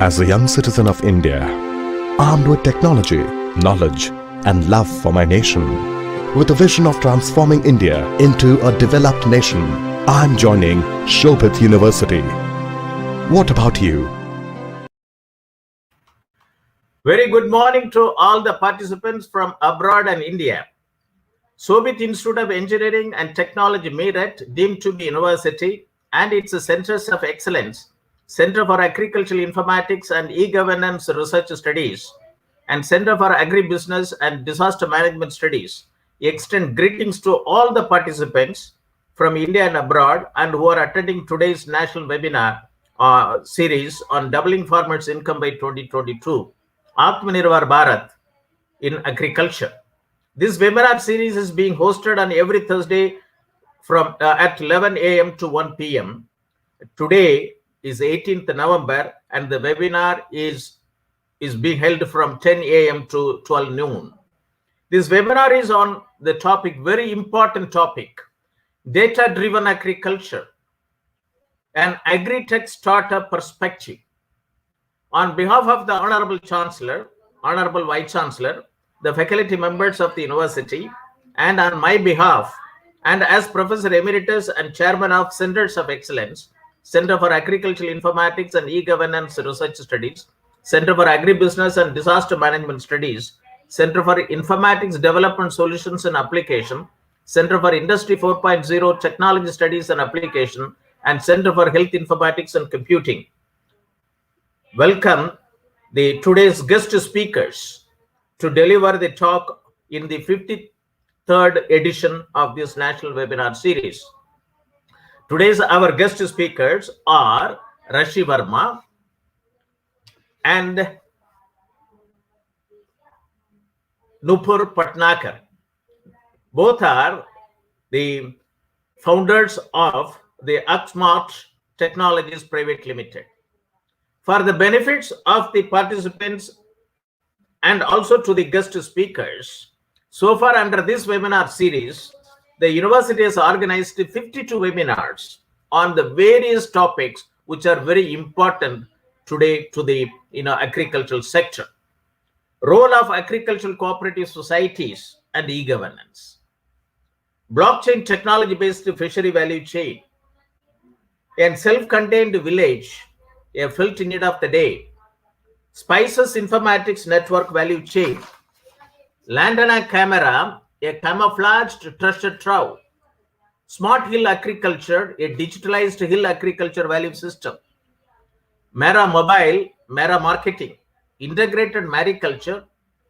As a young citizen of India, armed with technology, knowledge, and love for my nation, with a vision of transforming India into a developed nation, I'm joining Shobhit University. What about you? Very good morning to all the participants from abroad and India. Shobhit Institute of Engineering and Technology, Meerut, deemed to be university, and its centers of excellence, Center for Agricultural Informatics and E-Governance Research Studies, and Center for Agribusiness and Disaster Management Studies, extend greetings to all the participants from India and abroad and who are attending today's national webinar series on doubling farmers' income by 2022, Atmanirbhar Bharat in agriculture. This webinar series is being hosted on every Thursday from at 11 a.m. to 1 p.m. Today is 18th November, and the webinar is being held from 10 a.m. to 12 noon. This webinar is on the topic, very important topic, data-driven agriculture, an AgriTech startup perspective. On behalf of the Honorable Chancellor, Honorable Vice Chancellor, the faculty members of the university, and on my behalf, and as Professor Emeritus and Chairman of Centers of Excellence, Center for Agricultural Informatics and E-Governance Research Studies, Center for Agribusiness and Disaster Management Studies, Center for Informatics Development Solutions and Application, Center for Industry 4.0 Technology Studies and Application, and Center for Health Informatics and Computing. Welcome today's guest speakers to deliver the talk in the 53rd edition of this national webinar series. Today's our guest speakers are Rashi Verma and Nupur Bhatnagar. Both are the founders of the AgSmartic Technologies Private Limited. For the benefits of the participants and also to the guest speakers, so far under this webinar series, the university has organized 52 webinars on the various topics which are very important today to the agricultural sector. Role of agricultural cooperative societies and e-governance. Blockchain technology-based fishery value chain. And self-contained village, a felt need of the day. Spices informatics network value chain. Landana camera, a camouflaged treasure trove. Smart hill agriculture, a digitalized hill agriculture value system. Mera mobile, Mera marketing. Integrated mariculture,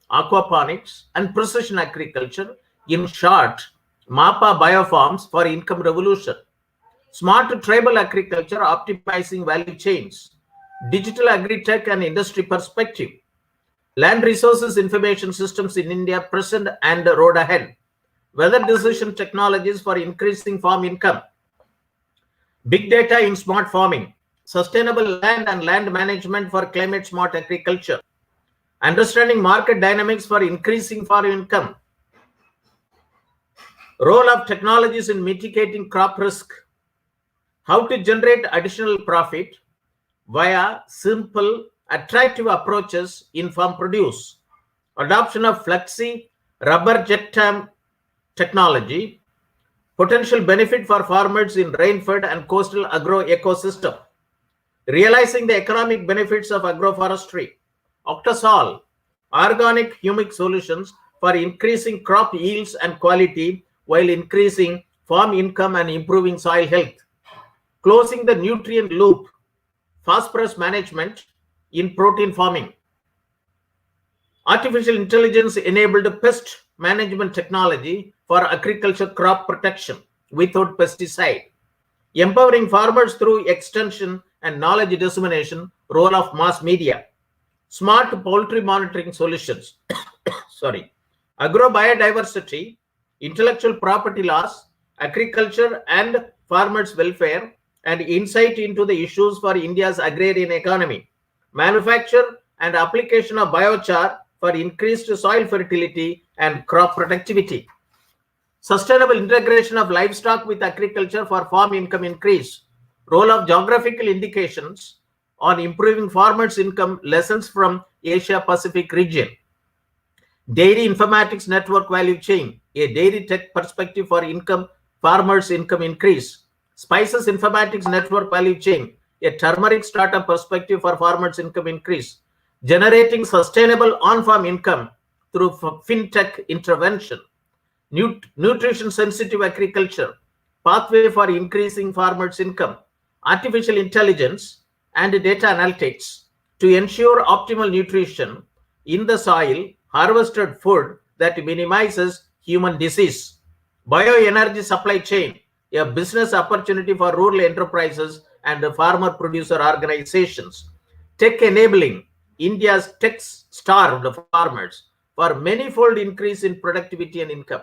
aquaponics, and precision agriculture. In short, MAPA biofarms for income revolution. Smart tribal agriculture, optimizing value chains. Digital AgriTech and industry perspective. Land resources information systems in India present and the road ahead. Weather decision technologies for increasing farm income. Big data in smart farming. Sustainable land and land management for climate smart agriculture. Understanding market dynamics for increasing farm income. Role of technologies in mitigating crop risk. How to generate additional profit via simple, attractive approaches in farm produce. Adoption of flexi rubber jet time technology. Potential benefit for farmers in rain-fed and coastal agro ecosystem. Realizing the economic benefits of agroforestry. Octosol, organic humic solutions for increasing crop yields and quality while increasing farm income and improving soil health. Closing the nutrient loop. Phosphorus management in protein farming. Artificial intelligence enabled pest management technology for agriculture crop protection without pesticide. Empowering farmers through extension and knowledge dissemination, role of mass media. Smart poultry monitoring solutions. Sorry. Agrobiodiversity, intellectual property laws, agriculture and farmers' welfare, and insight into the issues for India's agrarian economy. Manufacture and application of biochar for increased soil fertility and crop productivity. Sustainable integration of livestock with agriculture for farm income increase. Role of geographical indications on improving farmers' income, lessons from Asia Pacific region. Dairy Informatics Network Value Chain, a dairy tech perspective for farmers' income increase. Spices Informatics Network Value Chain, a turmeric startup perspective for farmers' income increase. Generating sustainable on-farm income through fintech intervention. Nutrition sensitive agriculture, pathway for increasing farmers' income. Artificial intelligence and data analytics to ensure optimal nutrition in the soil, harvested food that minimizes human disease. Bioenergy supply chain, a business opportunity for rural enterprises and farmer producer organizations. Tech enabling India's tech-starved farmers for many-fold increase in productivity and income.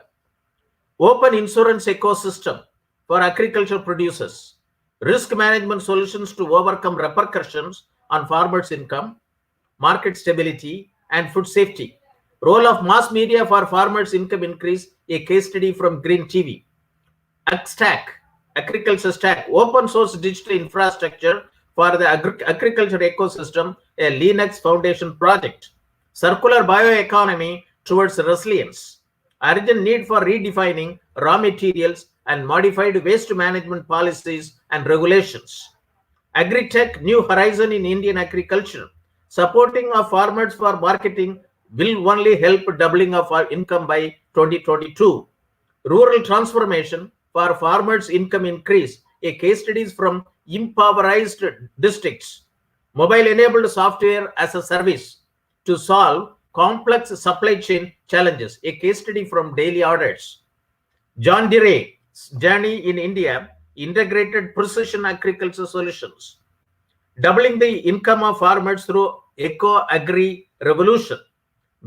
Open insurance ecosystem for agriculture producers. Risk management solutions to overcome repercussions on farmers' income, market stability, and food safety. Role of mass media for farmers' income increase, a case study from Green TV. AgStack, agriculture stack, open source digital infrastructure for the agriculture ecosystem, a Linux Foundation project. Circular bioeconomy towards resilience. Urgent need for redefining raw materials and modified waste management policies and regulations. AgriTech, new horizon in Indian agriculture. Supporting of farmers for marketing will only help doubling of our income by 2022. Rural transformation for farmers' income increase, a case studies from impoverished districts. Mobile-enabled software as a service to solve complex supply chain challenges, a case study from Daily Orders. John Deere's journey in India, integrated precision agriculture solutions. Doubling the income of farmers through eco-agri revolution.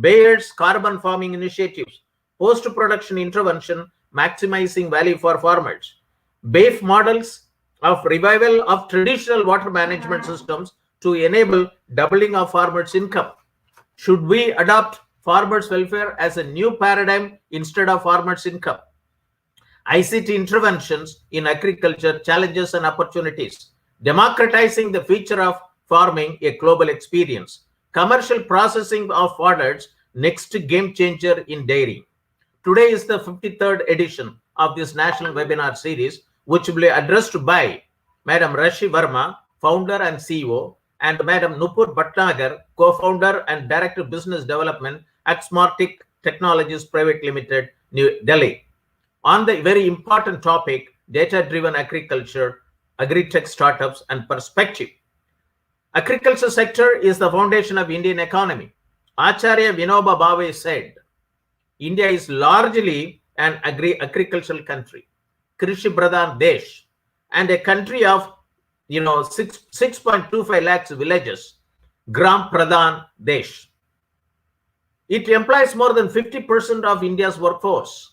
Bayer's carbon farming initiatives, post-production intervention, maximizing value for farmers. BAFE models of revival of traditional water management systems to enable doubling of farmers' income. Should we adopt farmers' welfare as a new paradigm instead of farmers' income? ICT interventions in agriculture, challenges and opportunities. Democratizing the future of farming, a global experience. Commercial processing of fodders, next game changer in dairy. Today is the 53rd edition of this national webinar series, which will be addressed by Madam Rashi Verma, founder and CEO, and Madam Nupur Bhatnagar, co-founder and Director of Business Development, AgSmartic Technologies Private Limited, New Delhi. On the very important topic, data-driven agriculture, AgriTech startups and perspective. Agriculture sector is the foundation of Indian economy. Acharya Vinoba Bhave said, India is largely an agricultural country, Krishi Pradhan Desh, and a country of 6.25 lakhs villages, Gram Pradhan Desh. It employs more than 50% of India's workforce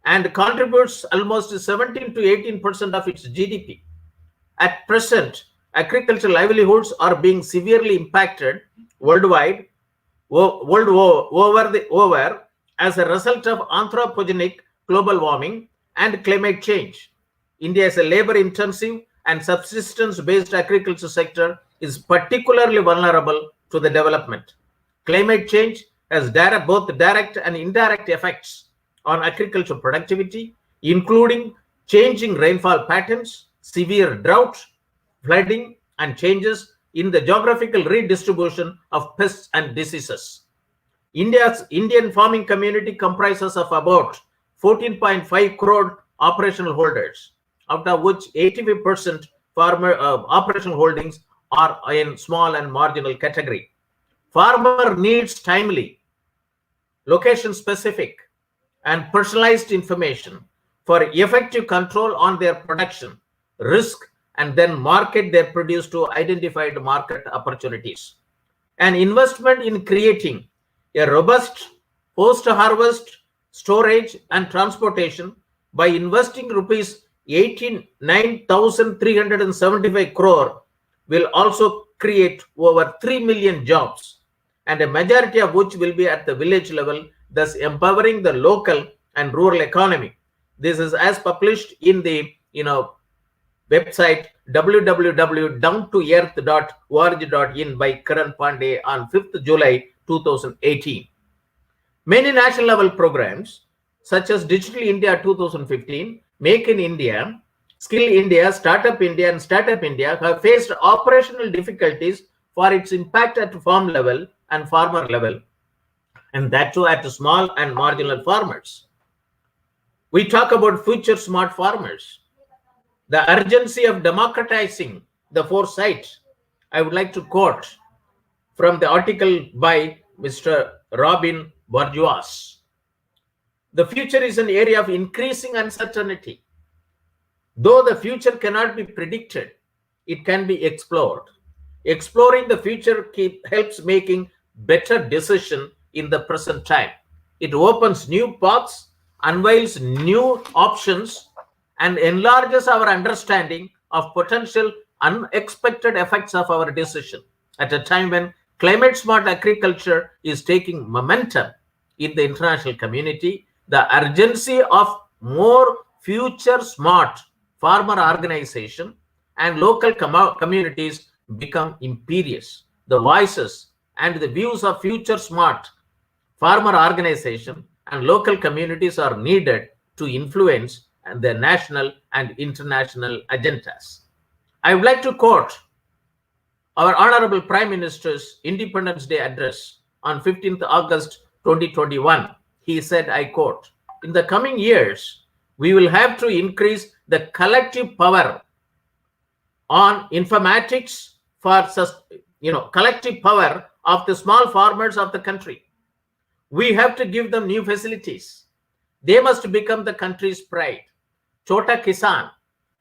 and contributes almost 17 to 18% of its GDP. At present, agricultural livelihoods are being severely impacted worldwide, over as a result of anthropogenic global warming and climate change. India is a labor-intensive and subsistence-based agriculture sector is particularly vulnerable to the development. Climate change has both direct and indirect effects on agriculture productivity, including changing rainfall patterns, severe drought, flooding, and changes in the geographical redistribution of pests and diseases. Indian farming community comprises of about 14.5 crore operational holders, out of which 85% farmer operational holdings are in small and marginal category. Farmer needs timely, location-specific, and personalized information for effective control on their production, risk, and then market their produce to identified market opportunities. An investment in creating a robust post-harvest storage and transportation by investing rupees 89,375 crore will also create over 3 million jobs, and a majority of which will be at the village level, thus empowering the local and rural economy. This is as published in the website www.downtoearth.org.in by Karan Pandey on 5th July 2018. Many national level programs such as Digital India 2015, Make in India, Skill India, Startup India, and Startup India have faced operational difficulties for its impact at farm level and farmer level, and that too at small and marginal farmers. We talk about future smart farmers, the urgency of democratizing the foresight. I would like to quote from the article by Mr. Robin Bourgeois. The future is an area of increasing uncertainty. Though the future cannot be predicted, it can be explored. Exploring the future helps making better decisions in the present time. It opens new paths, unveils new options, and enlarges our understanding of potential unexpected effects of our decision. At a time when climate smart agriculture is taking momentum in the international community, the urgency of more future smart farmer organization and local communities become imperious. The voices and the views of future smart farmer organization and local communities are needed to influence the national and international agendas. I would like to quote our Honorable Prime Minister's Independence Day address on 15th August 2021. He said, I quote, "In the coming years, we will have to increase the collective power on informatics for collective power of the small farmers of the country. We have to give them new facilities. They must become the country's pride. Chota Kisan,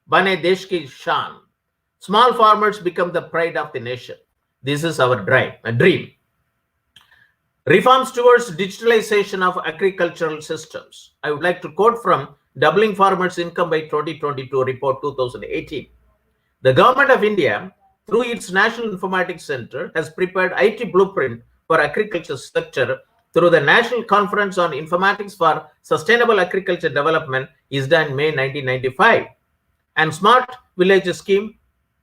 Bane Desh ki Shan. Small farmers become the pride of the nation. This is our dream. Reforms towards digitalization of agricultural systems." I would like to quote from Doubling Farmers' Income by 2022 Report 2018. The Government of India, through its National Informatics Center, has prepared IT blueprint for agriculture sector through the National Conference on Informatics for Sustainable Agriculture Development ISDA in May 1995, and Smart Village Scheme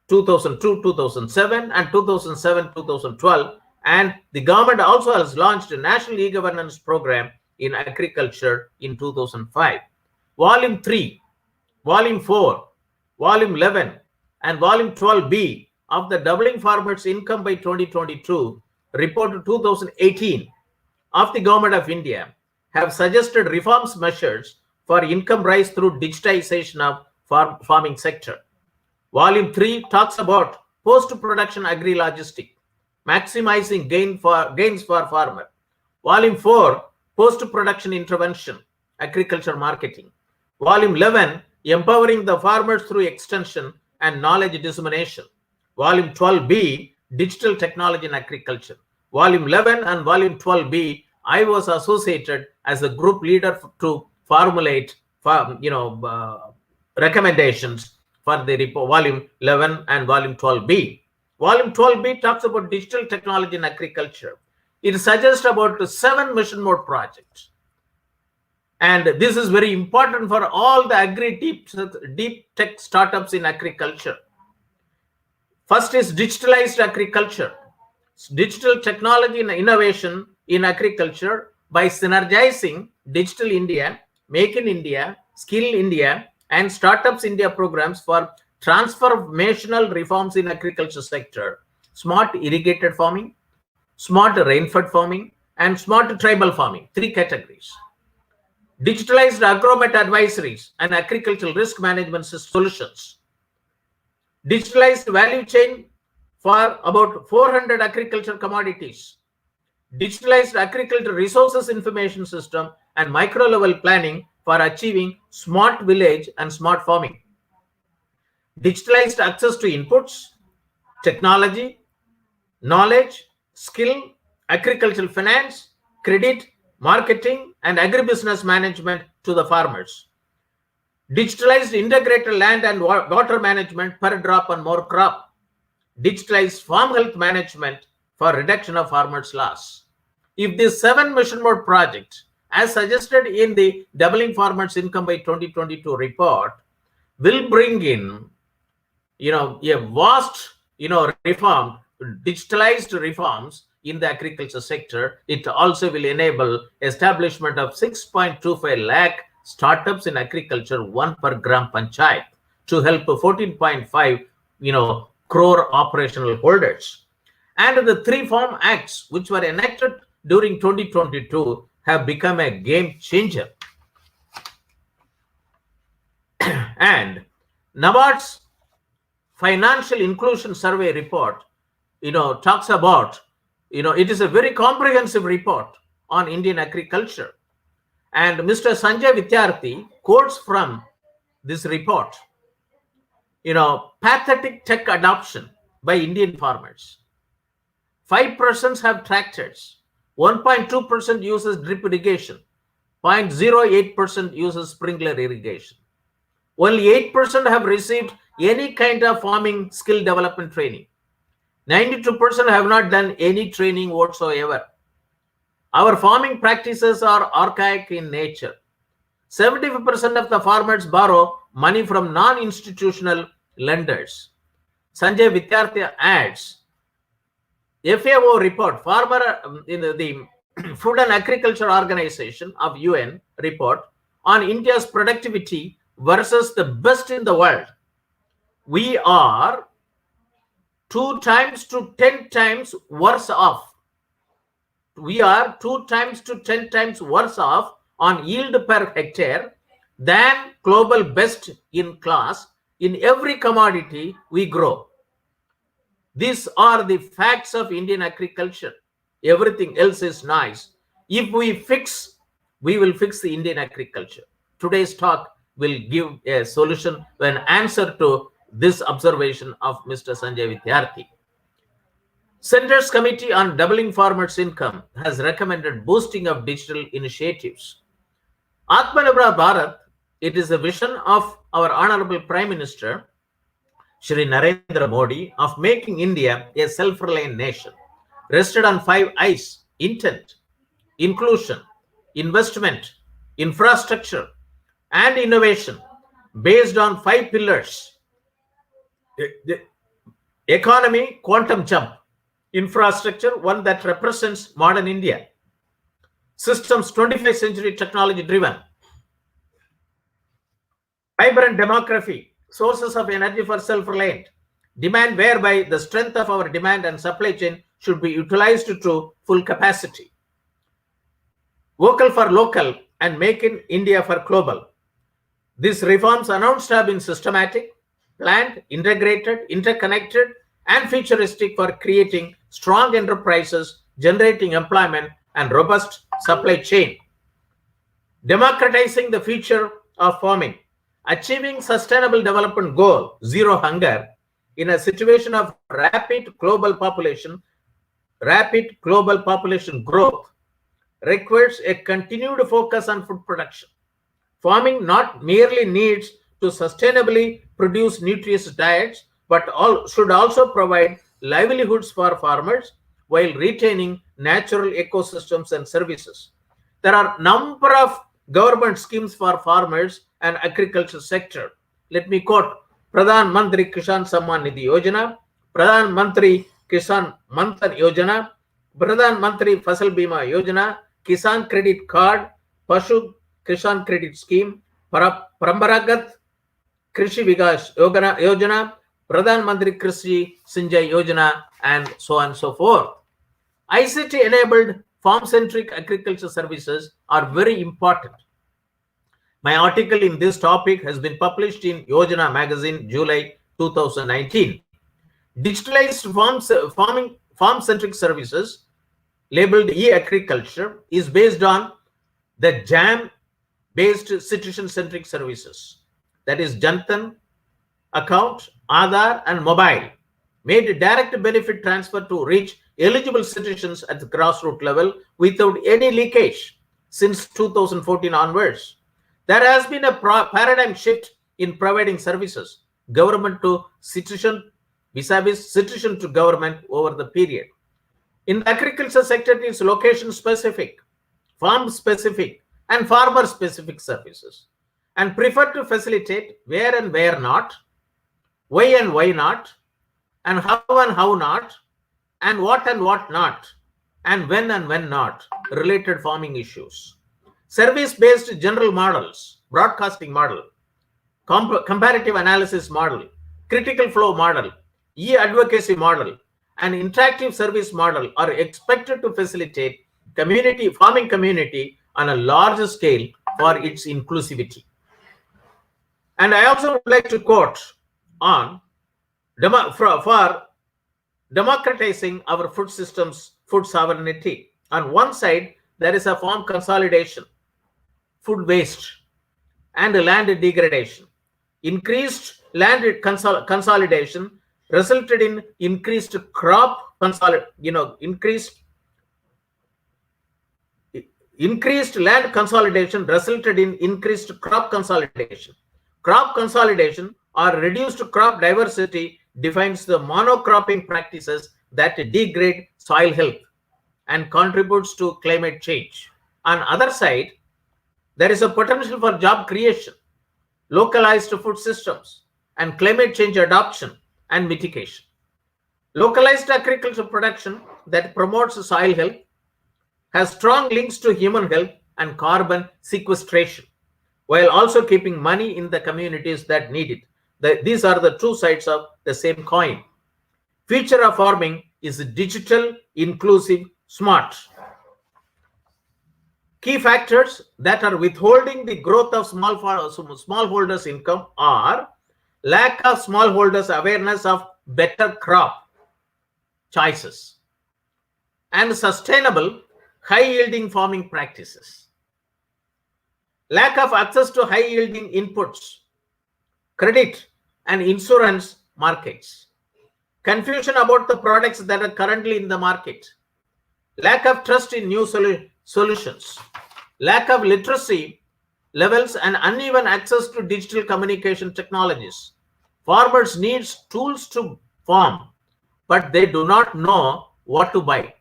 2002-2007 and 2007-2012, and the government also has launched a National E-Governance Program in Agriculture in 2005. Volume 3, Volume 4, Volume 11, and Volume 12B of the Doubling Farmers' Income by 2022 Report 2018 of the Government of India have suggested reforms measures for income rise through digitization of farming sector. Volume 3 talks about post-production agri-logistic, maximizing gains for farmer. Volume 4, post-production intervention, agriculture marketing. Volume 11, empowering the farmers through extension and knowledge dissemination. Volume 12B, digital technology in agriculture. Volume 11 and Volume 12B, I was associated as a group leader to formulate recommendations for the report, Volume 11 and Volume 12B. Volume 12B talks about digital technology in agriculture. It suggests about 7 mission mode projects. And this is very important for all the deep tech startups in agriculture. First is digitalized agriculture. Digital technology and innovation in agriculture by synergizing Digital India, Make in India, Skill India, and Startups India programs for transformational reforms in agriculture sector, smart irrigated farming, smart rainfed farming, and smart tribal farming, 3 categories. Digitalized agromet advisories and agricultural risk management solutions. Digitalized value chain for about 400 agriculture commodities. Digitalized agriculture resources information system and micro level planning for achieving smart village and smart farming. Digitalized access to inputs, technology, knowledge, skill, agricultural finance, credit, marketing, and agribusiness management to the farmers. Digitalized integrated land and water management per drop and more crop. Digitalized farm health management for reduction of farmers' loss. If these 7 mission mode projects, as suggested in the Doubling Farmers' Income by 2022 report, will bring in a vast, reform, digitalized reforms in the agriculture sector. It also will enable establishment of 6.25 lakh startups in agriculture, one per gram panchayat, to help 14.5, crore operational holders. And the three farm acts which were enacted during 2022 have become a game changer. And NABARD's financial inclusion survey report, talks about, it is a very comprehensive report on Indian agriculture. And Mr. Sanjay Vidyarthi quotes from this report, pathetic tech adoption by Indian farmers. 5% have tractors, 1.2% uses drip irrigation, 0.08% uses sprinkler irrigation. Only 8% have received any kind of farming skill development training. 92% have not done any training whatsoever. Our farming practices are archaic in nature. 75% of the farmers borrow money from non-institutional lenders. Sanjay Vidyarthi adds, FAO report, in the Food and Agriculture Organization of UN report on India's productivity versus the best in the world. We are 2 times to 10 times worse off. We are 2 times to 10 times worse off on yield per hectare than global best in class. In every commodity we grow. These are the facts of Indian agriculture. Everything else is nice. If we fix, we will fix the Indian agriculture. Today's talk will give a solution, an answer to this observation of Mr. Sanjay Vidyarthi. Centre's Committee on Doubling Farmers' Income has recommended boosting of digital initiatives. Atmanirbhar Bharat, it is the vision of our Honorable Prime Minister, Shri Narendra Modi, of making India a self-reliant nation, rested on 5 I's: intent, inclusion, investment, infrastructure, and innovation, based on 5 pillars: the economy, quantum jump; infrastructure, one that represents modern India; systems, 21st century technology driven; vibrant demography, sources of energy for self-reliant; demand, whereby the strength of our demand and supply chain should be utilized to full capacity; vocal for local, and make in India for global. These reforms announced have been systematic, planned, integrated, interconnected, and futuristic for creating strong enterprises, generating employment, and robust supply chain. Democratizing the future of farming, achieving sustainable development goal, zero hunger, in a situation of rapid global population growth, requires a continued focus on food production. Farming not merely needs to sustainably produce nutritious diets, but should also provide livelihoods for farmers while retaining natural ecosystems and services. There are a number of government schemes for farmers and agriculture sector. Let me quote: Pradhan Mantri Kisan Samman Nidhi Yojana, Pradhan Mantri Kisan Manthan Yojana, Pradhan Mantri Fasal Bima Yojana, Kisan Credit Card, Pashu Kisan Credit Scheme, Parambaragat Krishi Vikas Yojana, Pradhan Mantri Krishi Sinjai Yojana, and so on and so forth. ICT-enabled farm-centric agriculture services are very important. My article in this topic has been published in Yojana magazine, July 2019. Digitalized farm-centric services, labeled e-agriculture, is based on the JAM-based citizen-centric services. That is Jantan, account, Aadhaar, and mobile, made a direct benefit transfer to reach eligible citizens at the grassroots level without any leakage since 2014 onwards. There has been a paradigm shift in providing services, government to citizen vis-a-vis citizen to government over the period. In the agriculture sector, it is location-specific, farm-specific, and farmer-specific services, and prefer to facilitate where and where not. why and why not, and how not, and what not, and when not, related farming issues. Service-based general models, broadcasting model, comparative analysis model, critical flow model, e-advocacy model, and interactive service model are expected to facilitate farming community on a large scale for its inclusivity. And I also would like to quote on for democratizing our food systems, food sovereignty. On one side, there is a farm consolidation, food waste, and land degradation. Increased land consolidation resulted in increased crop increased land consolidation resulted in increased crop consolidation. Crop consolidation or reduced crop diversity defines the monocropping practices that degrade soil health and contributes to climate change. On the other side, there is a potential for job creation, localized food systems, and climate change adoption and mitigation. Localized agriculture production that promotes soil health has strong links to human health and carbon sequestration, while also keeping money in the communities that need it. These are the two sides of the same coin. Future of farming is digital, inclusive, smart. Key factors that are withholding the growth of smallholders' income are lack of smallholders' awareness of better crop choices and sustainable high-yielding farming practices, lack of access to high-yielding inputs, credit and insurance markets, confusion about the products that are currently in the market, lack of trust in new solutions, lack of literacy levels and uneven access to digital communication technologies. Farmers need tools to farm, but they do not know what to buy.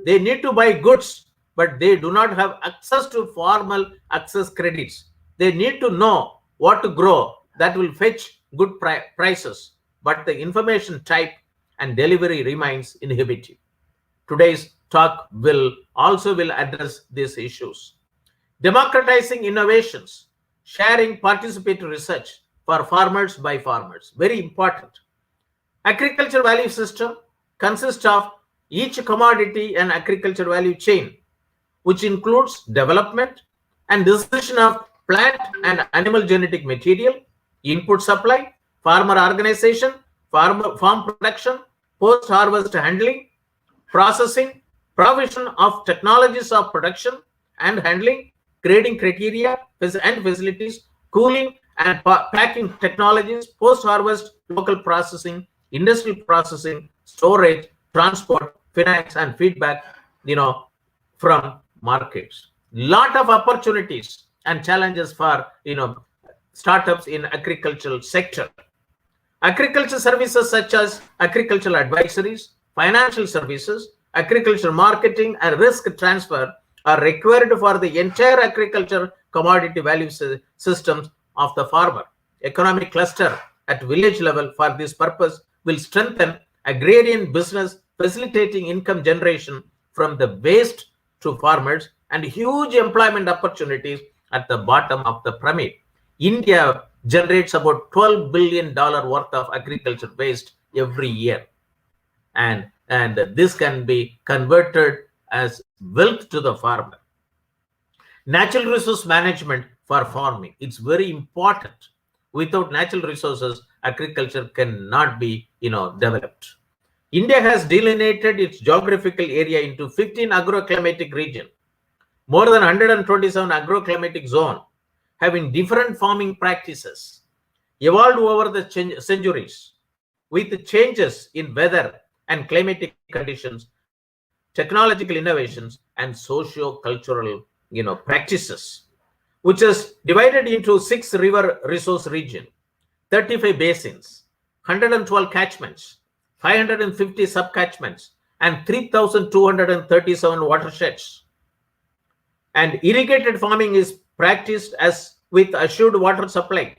They need to buy goods, but they do not have access to formal access credits. They need to know what to grow that will fetch good prices, but the information type and delivery remains inhibitive. Today's talk will address these issues. Democratizing innovations, sharing participatory research for farmers by farmers, very important. Agriculture value system consists of each commodity and agriculture value chain, which includes development and decision of plant and animal genetic material, input supply, farmer organization, farm production, post-harvest handling, processing, provision of technologies of production and handling, grading criteria and facilities, cooling and packing technologies, post-harvest local processing, industrial processing, storage, transport, finance, and feedback, from markets. Lot of opportunities and challenges for, startups in agricultural sector. Agriculture services such as agricultural advisories, financial services, agriculture marketing, and risk transfer are required for the entire agriculture commodity value systems of the farmer. Economic cluster at village level for this purpose will strengthen agrarian business, facilitating income generation from the waste to farmers and huge employment opportunities at the bottom of the pyramid. India generates about $12 billion worth of agriculture waste every year. And this can be converted as wealth to the farmer. Natural resource management for farming, it's very important. Without natural resources, agriculture cannot be developed. India has delineated its geographical area into 15 agroclimatic regions, more than 127 agroclimatic zones, having different farming practices, evolved over the centuries with the changes in weather and climatic conditions, technological innovations, and socio-cultural practices, which is divided into 6 river resource regions, 35 basins, 112 catchments, 550 subcatchments, and 3,237 watersheds. And irrigated farming is practiced as with assured water supply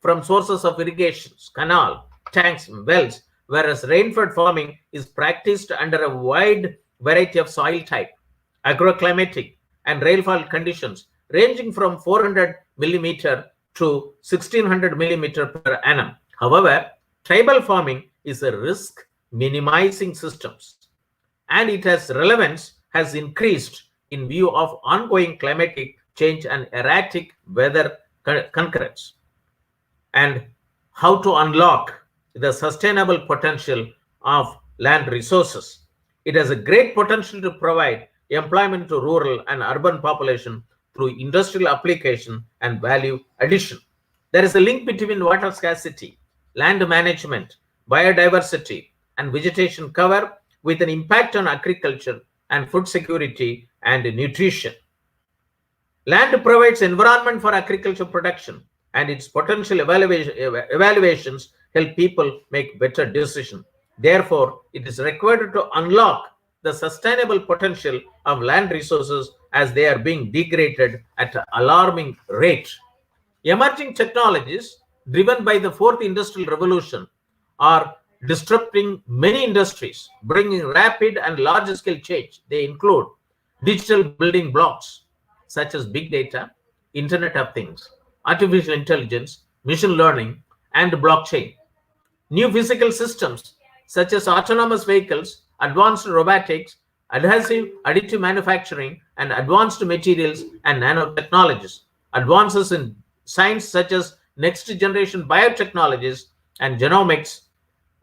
from sources of irrigations, canal, tanks, wells, whereas rainfed farming is practiced under a wide variety of soil type, agroclimatic, and rainfall conditions ranging from 400 millimeter to 1600 millimeter per annum. However, tribal farming is a risk minimizing systems, and its relevance has increased in view of ongoing climatic change and erratic weather concurrence. And how to unlock the sustainable potential of land resources. It has a great potential to provide employment to rural and urban population through industrial application and value addition. There is a link between water scarcity, land management, biodiversity, and vegetation cover with an impact on agriculture and food security and nutrition. Land provides environment for agriculture production, and its potential evaluations help people make better decisions. Therefore, it is required to unlock the sustainable potential of land resources as they are being degraded at an alarming rate. Emerging technologies driven by the fourth industrial revolution are disrupting many industries, bringing rapid and large-scale change. They include digital building blocks such as big data, Internet of Things, artificial intelligence, machine learning, and blockchain. New physical systems such as autonomous vehicles, advanced robotics, additive manufacturing, and advanced materials and nanotechnologies. Advances in science such as next generation biotechnologies and genomics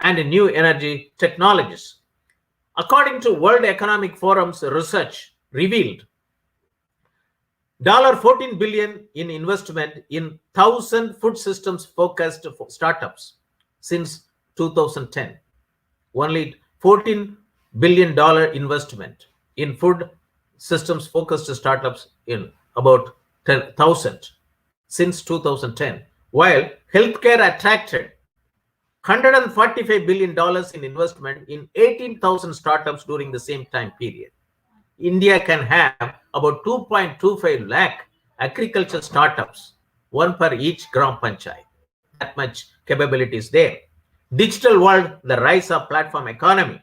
and new energy technologies. According to World Economic Forum's research revealed, $14 billion in investment in 1,000 food systems focused startups since 2010. Only $14 billion investment in food systems focused startups in about 10,000 since 2010, while healthcare attracted $145 billion in investment in 18,000 startups during the same time period. India can have about 2.25 lakh agriculture startups, one per each Gram Panchayat. That much capability is there. Digital world, the rise of platform economy,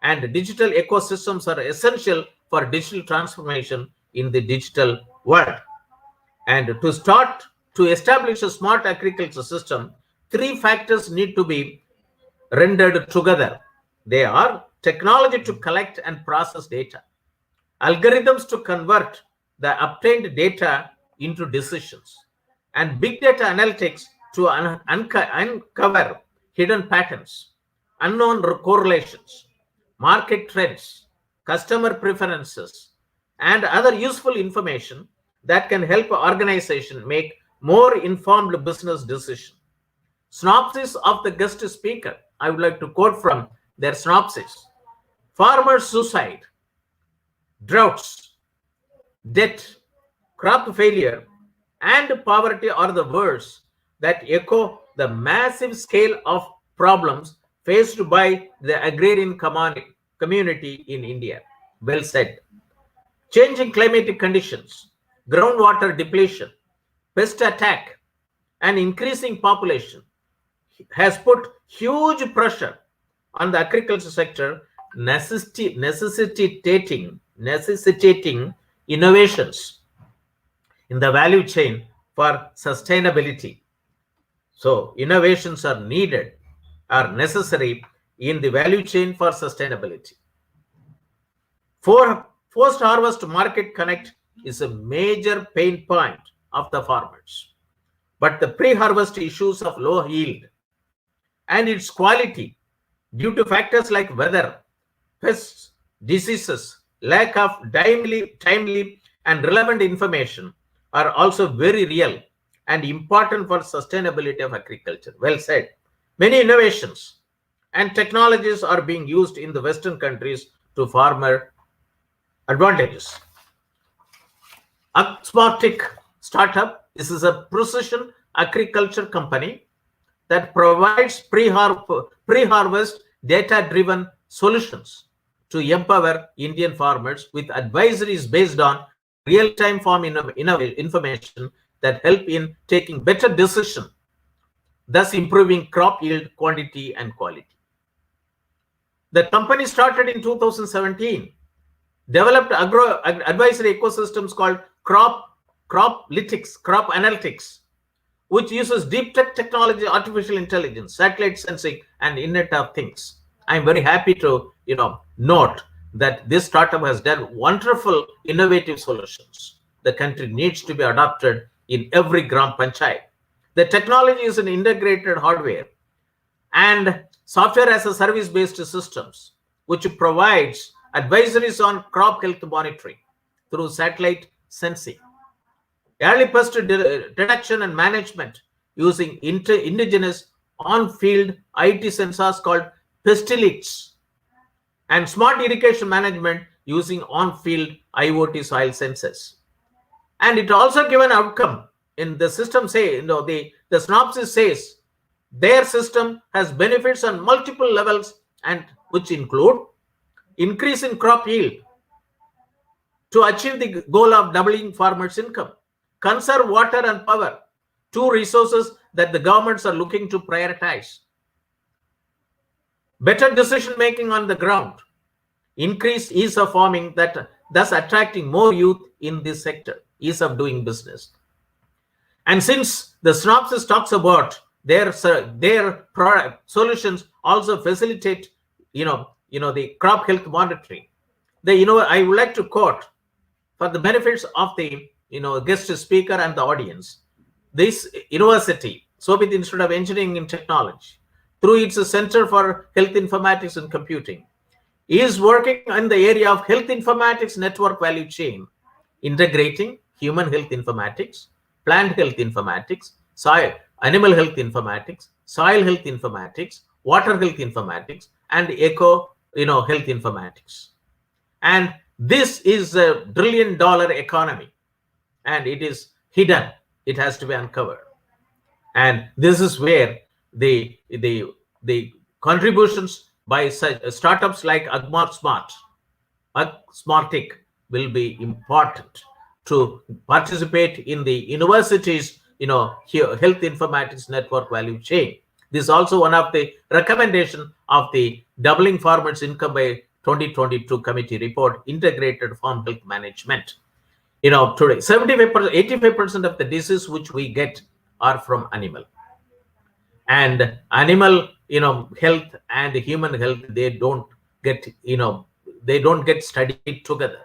and digital ecosystems are essential for digital transformation in the digital world. And to establish a smart agriculture system, three factors need to be rendered together. They are technology to collect and process data, algorithms to convert the obtained data into decisions, and big data analytics to uncover hidden patterns, unknown correlations, market trends, customer preferences, and other useful information that can help organization make more informed business decisions. Synopsis of the guest speaker. I would like to quote from their synopsis. Farmer suicide, droughts, debt, crop failure, and poverty are the words that echo the massive scale of problems faced by the agrarian community in India. Well said. Changing climatic conditions, groundwater depletion, pest attack, and increasing population has put huge pressure on the agriculture sector, necessitating innovations in the value chain for sustainability. So innovations are needed, are necessary in the value chain for sustainability. Post-harvest market connect is a major pain point of the farmers. But the pre-harvest issues of low yield and its quality due to factors like weather, pests, diseases, lack of timely and relevant information are also very real and important for sustainability of agriculture. Well said. Many innovations and technologies are being used in the Western countries to farmer advantages. AgSmartic startup, this is a precision agriculture company that provides pre-harvest data-driven solutions to empower Indian farmers with advisories based on real-time farm information that help in taking better decisions thus improving crop yield, quantity, and quality. The company started in 2017, developed advisory ecosystems called crop analytics, which uses deep tech technology, artificial intelligence, satellite sensing, and Internet of Things. I'm very happy to note that this startup has done wonderful innovative solutions. The country needs to be adopted in every Gram Panchayat. The technology is an integrated hardware and software as a service based systems, which provides advisories on crop health monitoring through satellite sensing, early pest detection and management using indigenous on-field IT sensors called pesticides, and smart irrigation management using on-field IoT soil sensors. And it also given outcome in the system. Say, the synopsis says their system has benefits on multiple levels, and which include increase in crop yield to achieve the goal of doubling farmers' income, conserve water and power, two resources that the governments are looking to prioritize, better decision making on the ground, increased ease of farming, that thus attracting more youth in this sector, ease of doing business. And since the synopsis talks about their product solutions also facilitate the crop health monitoring, I would like to quote for the benefits of the guest speaker and the audience. This university, Shobhit Institute of Engineering and Technology, through its Center for Health Informatics and Computing, is working in the area of health informatics network value chain, integrating human health informatics, plant health informatics, animal health informatics, soil health informatics, water health informatics, and eco health informatics. And this is a $1 trillion economy, and it is hidden. It has to be uncovered. And this is where the contributions by startups like AgSmartic will be important to participate in the university's health informatics network value chain. This is also one of the recommendation of the doubling farmers' income by 2022 committee report, integrated farm health management. Today 85% of the diseases which we get are from animal, and animal health and human health, they don't get studied together.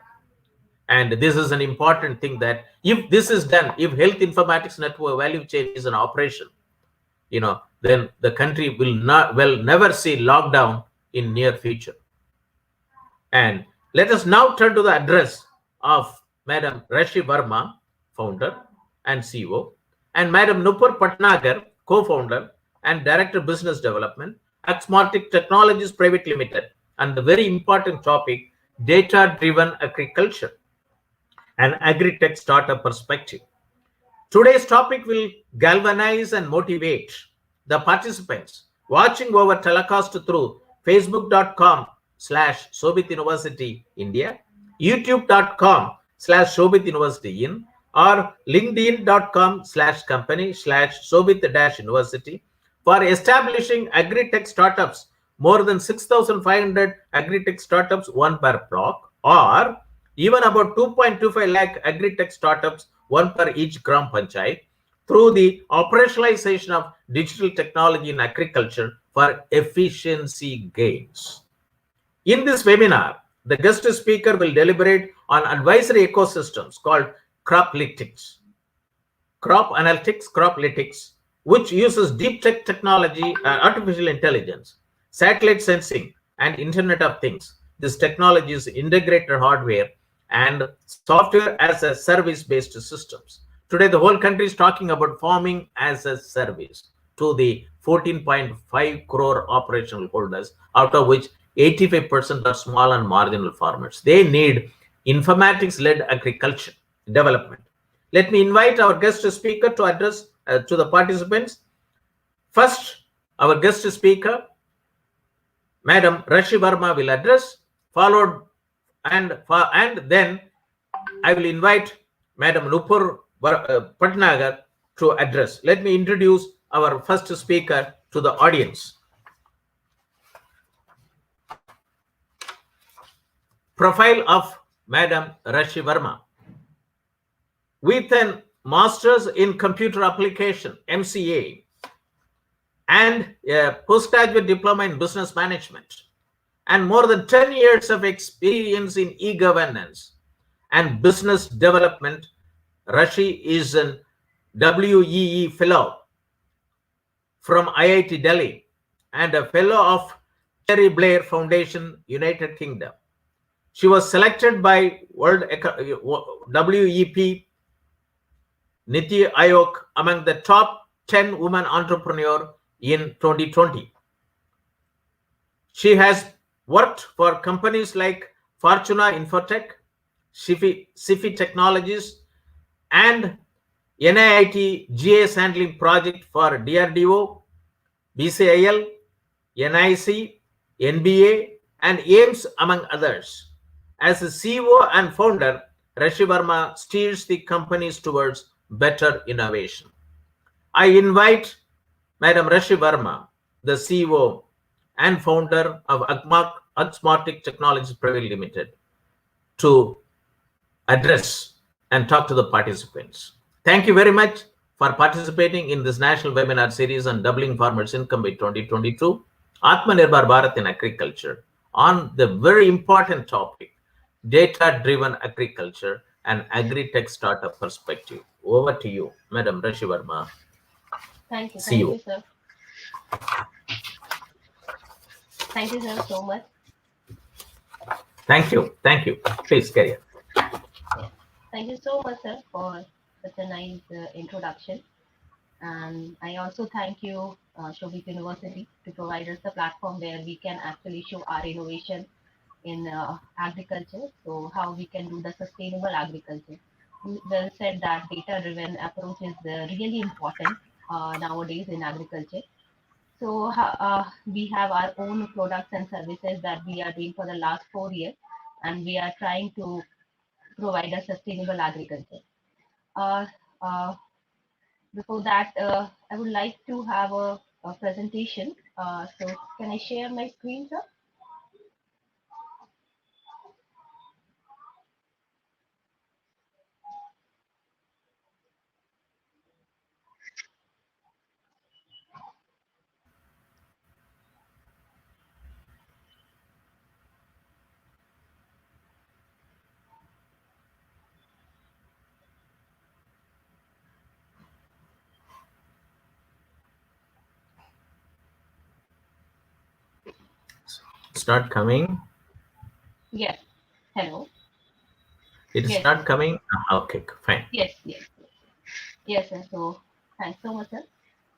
And this is an important thing, that if this is done, if health informatics network value chain is an operation, then the country will never see lockdown in near future. And let us now turn to the address of Madam Rashi Verma, founder and CEO, and Madam Nupur Bhatnagar, co-founder and Director of Business Development, AgSmartic Technologies Private Limited, and the very important topic, data-driven agriculture and AgriTech startup perspective. Today's topic will galvanize and motivate the participants watching over telecast through facebook.com/Shobhit University India, youtube.com/Shobhit University in, or linkedin.com/company/Shobhit-University for establishing AgriTech startups, more than 6,500 AgriTech startups, one per block, or even about 2.25 lakh AgriTech startups, one per each Gram Panchayat, through the operationalization of digital technology in agriculture for efficiency gains. In this webinar, the guest speaker will deliberate on advisory ecosystems called crop analytics, which uses deep tech technology, artificial intelligence, satellite sensing, and Internet of Things. This technology is integrated hardware and software as a service-based systems. Today, the whole country is talking about farming as a service to the 14.5 crore operational holders, out of which 85% are small and marginal farmers. They need informatics-led agriculture development. Let me invite our guest speaker to address to the participants. First, our guest speaker, Madam Rashi Verma, will address, followed and then I will invite Madam Nupur Bhatnagar to address. Let me introduce our first speaker to the audience. Profile of Madam Rashi Verma. With a Master's in Computer Application, MCA, and a postgraduate diploma in Business Management, and more than 10 years of experience in e-governance and business development, Rashi is an WEE Fellow from IIT Delhi and a Fellow of Cherry Blair Foundation, United Kingdom. She was selected by WEP Niti Aayog among the top 10 women entrepreneurs in 2020. She has worked for companies like Fortuna Infotech, SIFI Technologies, and NIIT GS Handling Project for DRDO, BCIL, NIC, NBA, and AIMS, among others. As a CEO and founder, Rashi Verma steers the companies towards better innovation. I invite Madam Rashi Verma, the CEO and founder of AgSmartic Technologies Private Limited, to address and talk to the participants. Thank you very much for participating in this national webinar series on doubling farmers' income by 2022, Atmanirbhar Bharat in agriculture, on the very important topic, data-driven agriculture and AgriTech startup perspective. Over to you, Madam Rashi Verma. Thank you. See you. Thank you, sir. Thank you, sir, so much. Thank you. Thank you. Please carry on. Yeah. Thank you so much, sir, for such a nice introduction. And I also thank you, Shobhit University, to provide us the platform where we can actually show our innovation in agriculture. So how we can do the sustainable agriculture. You well said that data-driven approach is really important nowadays in agriculture. So we have our own products and services that we are doing for the last 4 years, and we are trying to provide a sustainable agriculture. Before that, I would like to have a presentation. So can I share my screen, sir? It's not coming. Yes. Hello. It is Yes. not coming. Okay, fine. Yes, yes. Yes, sir. So thanks so much, sir.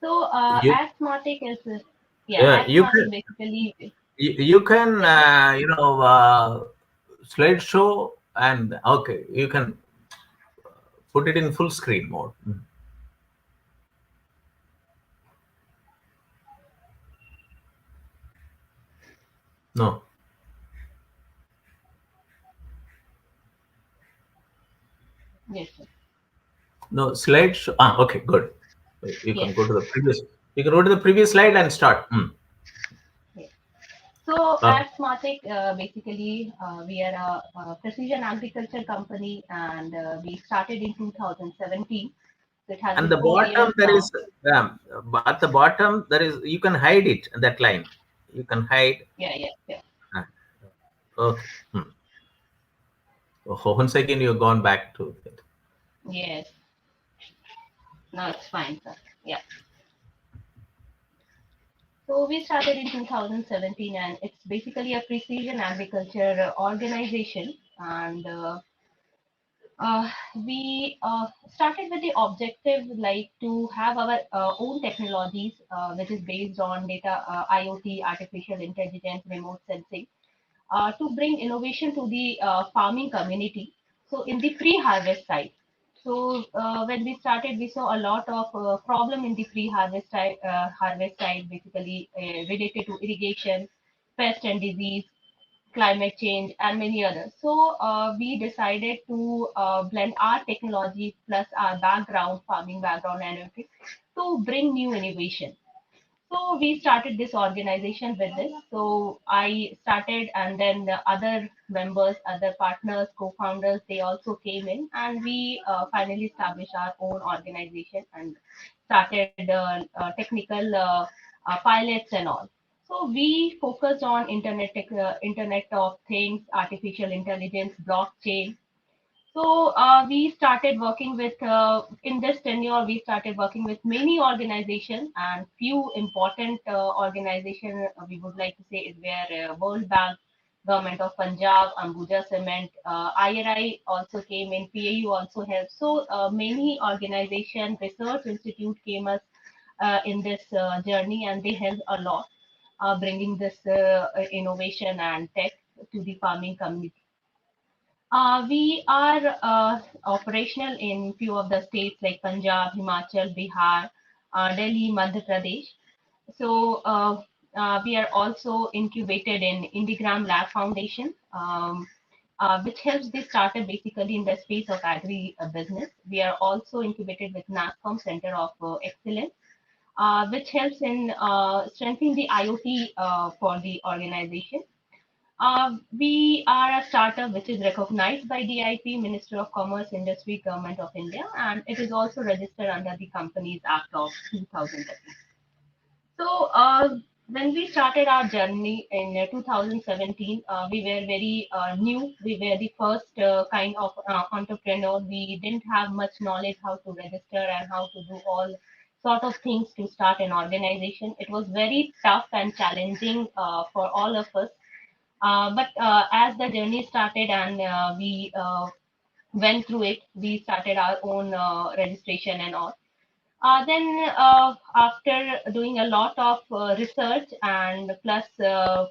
So You- AgSmartic is Yeah, you AgSmartic can basically. you can slideshow, and okay, you can put it in full screen mode. No. Yes, sir. No, slideshow. Okay, good. You can Yes. go to the previous. You can go to the previous slide and start. Yes. So AgSmartic, basically, we are a precision agriculture company, and we started in 2017. So it has And been the 4 bottom years there now. is at the bottom there is, you can hide it, that line. You can hide. Yeah, yeah, yeah. Okay. Once again, you've gone back to it. Yes. No, it's fine, sir. Yeah. So we started in 2017, and it's basically a precision agriculture organization, and we started with the objective like to have our own technologies, which is based on data, IoT, artificial intelligence, remote sensing, to bring innovation to the farming community. So in the pre-harvest side. So when we started, we saw a lot of problem in the pre-harvest harvest side, basically related to irrigation, pest and disease, climate change, and many others. So we decided to blend our technology plus our background, farming background and everything, to bring new innovation. So we started this organization with this. So I started, and then the other members, other partners, co-founders, they also came in, and we finally established our own organization and started technical pilots and all. So we focused on Internet of Things, artificial intelligence, blockchain. So we started working with, in this tenure, we started working with many organizations, and few important organizations we would like to say is where World Bank, Government of Punjab, Ambuja Cement, IRI also came in, PAU also helped. So many organizations, research institute came us in this journey, and they helped a lot bringing this innovation and tech to the farming community. We are operational in few of the states like Punjab, Himachal, Bihar, Delhi, Madhya Pradesh. So we are also incubated in Indigram Lab Foundation, which helps the startup basically in the space of agri business. We are also incubated with NASCOM Center of Excellence, which helps in strengthening the IoT for the organization. We are a startup which is recognized by DIP, Minister of Commerce, Industry, Government of India, and it is also registered under the Companies Act of 2013. So when we started our journey in 2017, we were very new. We were the first kind of entrepreneur. We didn't have much knowledge how to register and how to do all sort of things to start an organization. It was very tough and challenging for all of us. But as the journey started and we went through it, we started our own registration and all. Then, after doing a lot of research and plus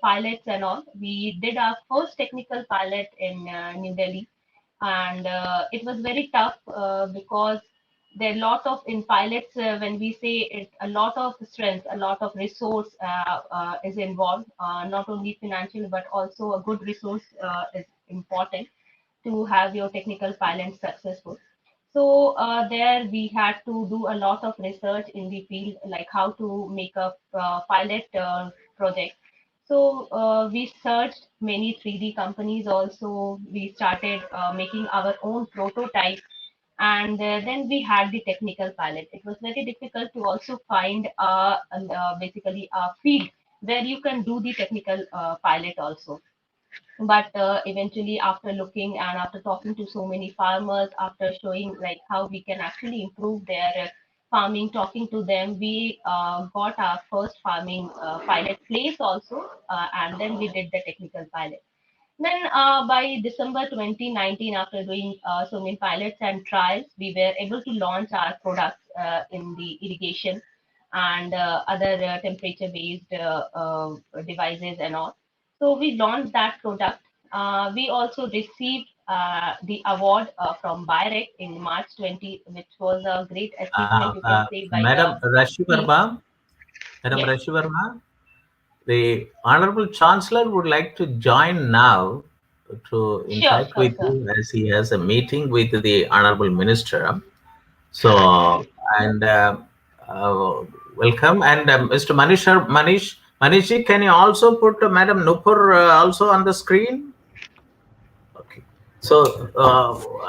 pilots and all, we did our first technical pilot in New Delhi, and it was very tough because there are a lot of in pilots when we say it, a lot of strength, a lot of resource is involved, not only financial but also a good resource is important to have your technical pilot successful. So there we had to do a lot of research in the field, like how to make a pilot project. So we searched many 3D companies also. We started making our own prototype, and then we had the technical pilot. It was very difficult to also find basically a field where you can do the technical pilot also. But eventually, after looking and after talking to so many farmers, after showing like how we can actually improve their farming, talking to them, we got our first farming pilot place also, and then we did the technical pilot. Then by December 2019, after doing so many pilots and trials, we were able to launch our products in the irrigation and other temperature-based devices and all. So we launched that product. We also received the award from BIREC in March 20, which was a great achievement, you can say, by Madam Rashi the. Verma, Madam Yes. Rashi Verma, the Honorable Chancellor would like to join now to Sure, interact sure, with sir. you as he has a meeting with the Honorable Minister. So, and welcome. And Mr. Manishji, can you also put Madam Nupur also on the screen? Okay. So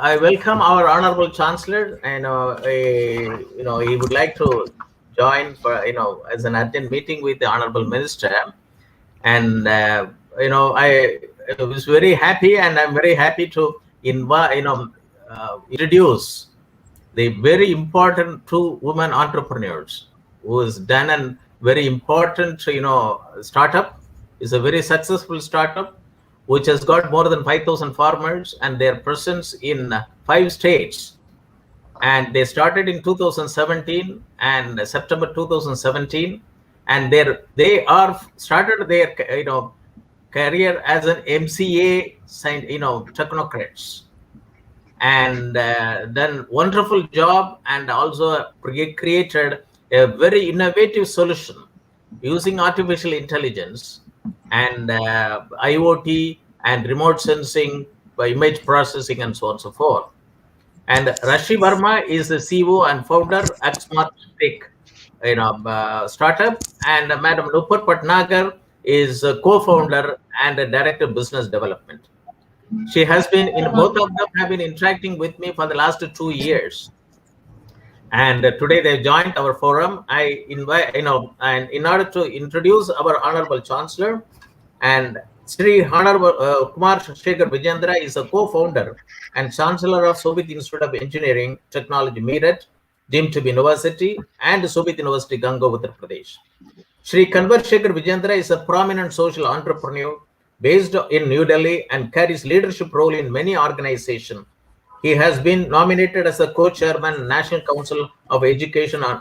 I welcome our Honorable Chancellor, and he would like to join for as an urgent meeting with the Honorable Minister, and I was very happy, and I'm very happy to introduce the very important two women entrepreneurs who has done a very important startup. Is a very successful startup which has got more than 5,000 farmers, and their presence in 5 states. And they started in 2017 and September 2017, and they are started their career as an MCA technocrats, and done wonderful job, and also created a very innovative solution using artificial intelligence and IoT and remote sensing by image processing and so on and so forth. And Rashi Verma is the CEO and founder at AgSmartic, startup, and Madam Nupur Bhatnagar is a co-founder and a director of business development. She has been in both of them have been interacting with me for the last 2 years. And today they joined our forum. I invite, and in order to introduce our Honorable Chancellor, and Sri Honorable Kumar Shekhar Vijendra is a co-founder and Chancellor of Shobhit Institute of Engineering Technology, Meerut, deemed to be University, and Shobhit University, Ganga, Uttar Pradesh. Sri Kunwar Shekhar Vijendra is a prominent social entrepreneur based in New Delhi and carries leadership role in many organizations. He has been nominated as a co-chairman National Council of Education on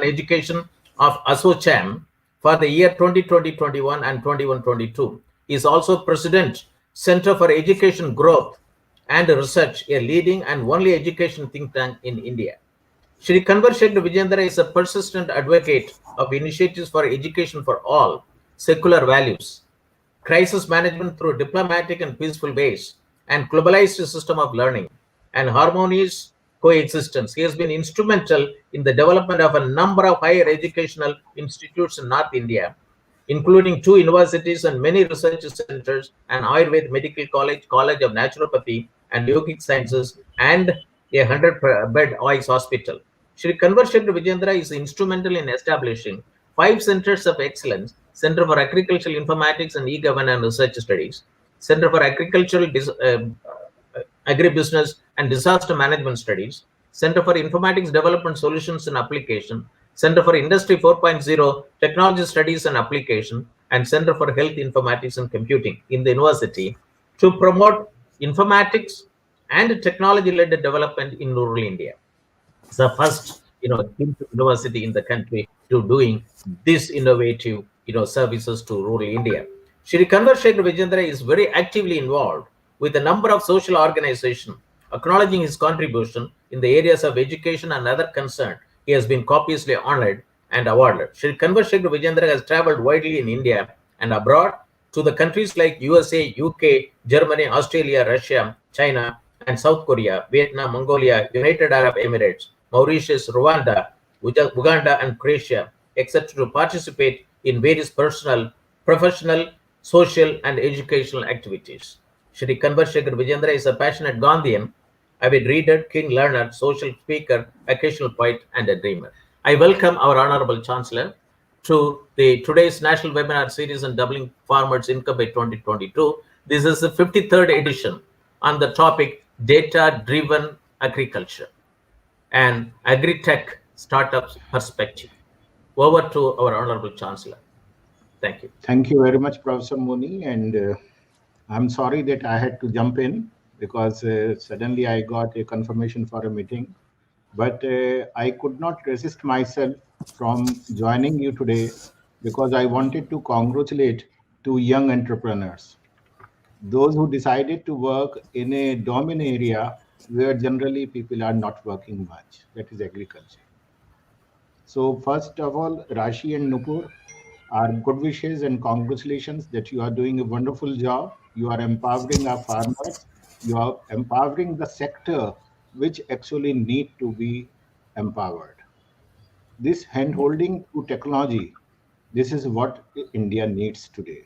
Education of ASSOCHAM for the year 2020-21 and 21-22. He is also president Center for Education Growth and Research, a leading and only education think tank in India. Shri Kunwar Shekhar Vijendra is a persistent advocate of initiatives for education for all, secular values, crisis management through diplomatic and peaceful ways, and globalized system of learning, and harmonious coexistence. He has been instrumental in the development of a number of higher educational institutes in North India, including 2 universities and many research centers, and Ayurveda Medical College, College of Naturopathy and Yogic Sciences, and a 100-bed OIS hospital. Shri Kunwar Shekhar Vijendra is instrumental in establishing 5 centers of excellence: Center for Agricultural Informatics and E-Governance Research Studies, Center for Agricultural Agribusiness and Disaster Management Studies, Center for Informatics Development Solutions and Application, Center for Industry 4.0 Technology Studies and Application, and Center for Health Informatics and Computing in the university to promote informatics and technology-led development in rural India. It's the first, university in the country to doing this innovative, services to rural India. Shri Kunwar Shekhar Vijendra is very actively involved with a number of social organizations, acknowledging his contribution in the areas of education and other concerns. He has been copiously honored and awarded. Shri Kunwar Shekhar Vijendra has traveled widely in India and abroad to the countries like USA, UK, Germany, Australia, Russia, China, and South Korea, Vietnam, Mongolia, United Arab Emirates, Mauritius, Rwanda, Uganda, and Croatia, etc., to participate in various personal, professional, social, and educational activities. Shri Kunwar Shekhar Vijendra is a passionate Gandhian, avid reader, keen learner, social speaker, occasional poet, and a dreamer. I welcome our Honorable Chancellor to today's National Webinar Series on Doubling Farmers' Income by 2022. This is the 53rd edition on the topic Data-Driven Agriculture and AgriTech Startups Perspective. Over to our Honorable Chancellor. Thank you. Thank you very much, Professor Moni. And I'm sorry that I had to jump in because suddenly I got a confirmation for a meeting. But I could not resist myself from joining you today because I wanted to congratulate 2 young entrepreneurs, those who decided to work in a domain area where generally people are not working much, that is agriculture. So first of all, Rashi and Nupur, our good wishes and congratulations that you are doing a wonderful job. You are empowering our farmers. You are empowering the sector which actually need to be empowered. This hand-holding to technology, this is what India needs today.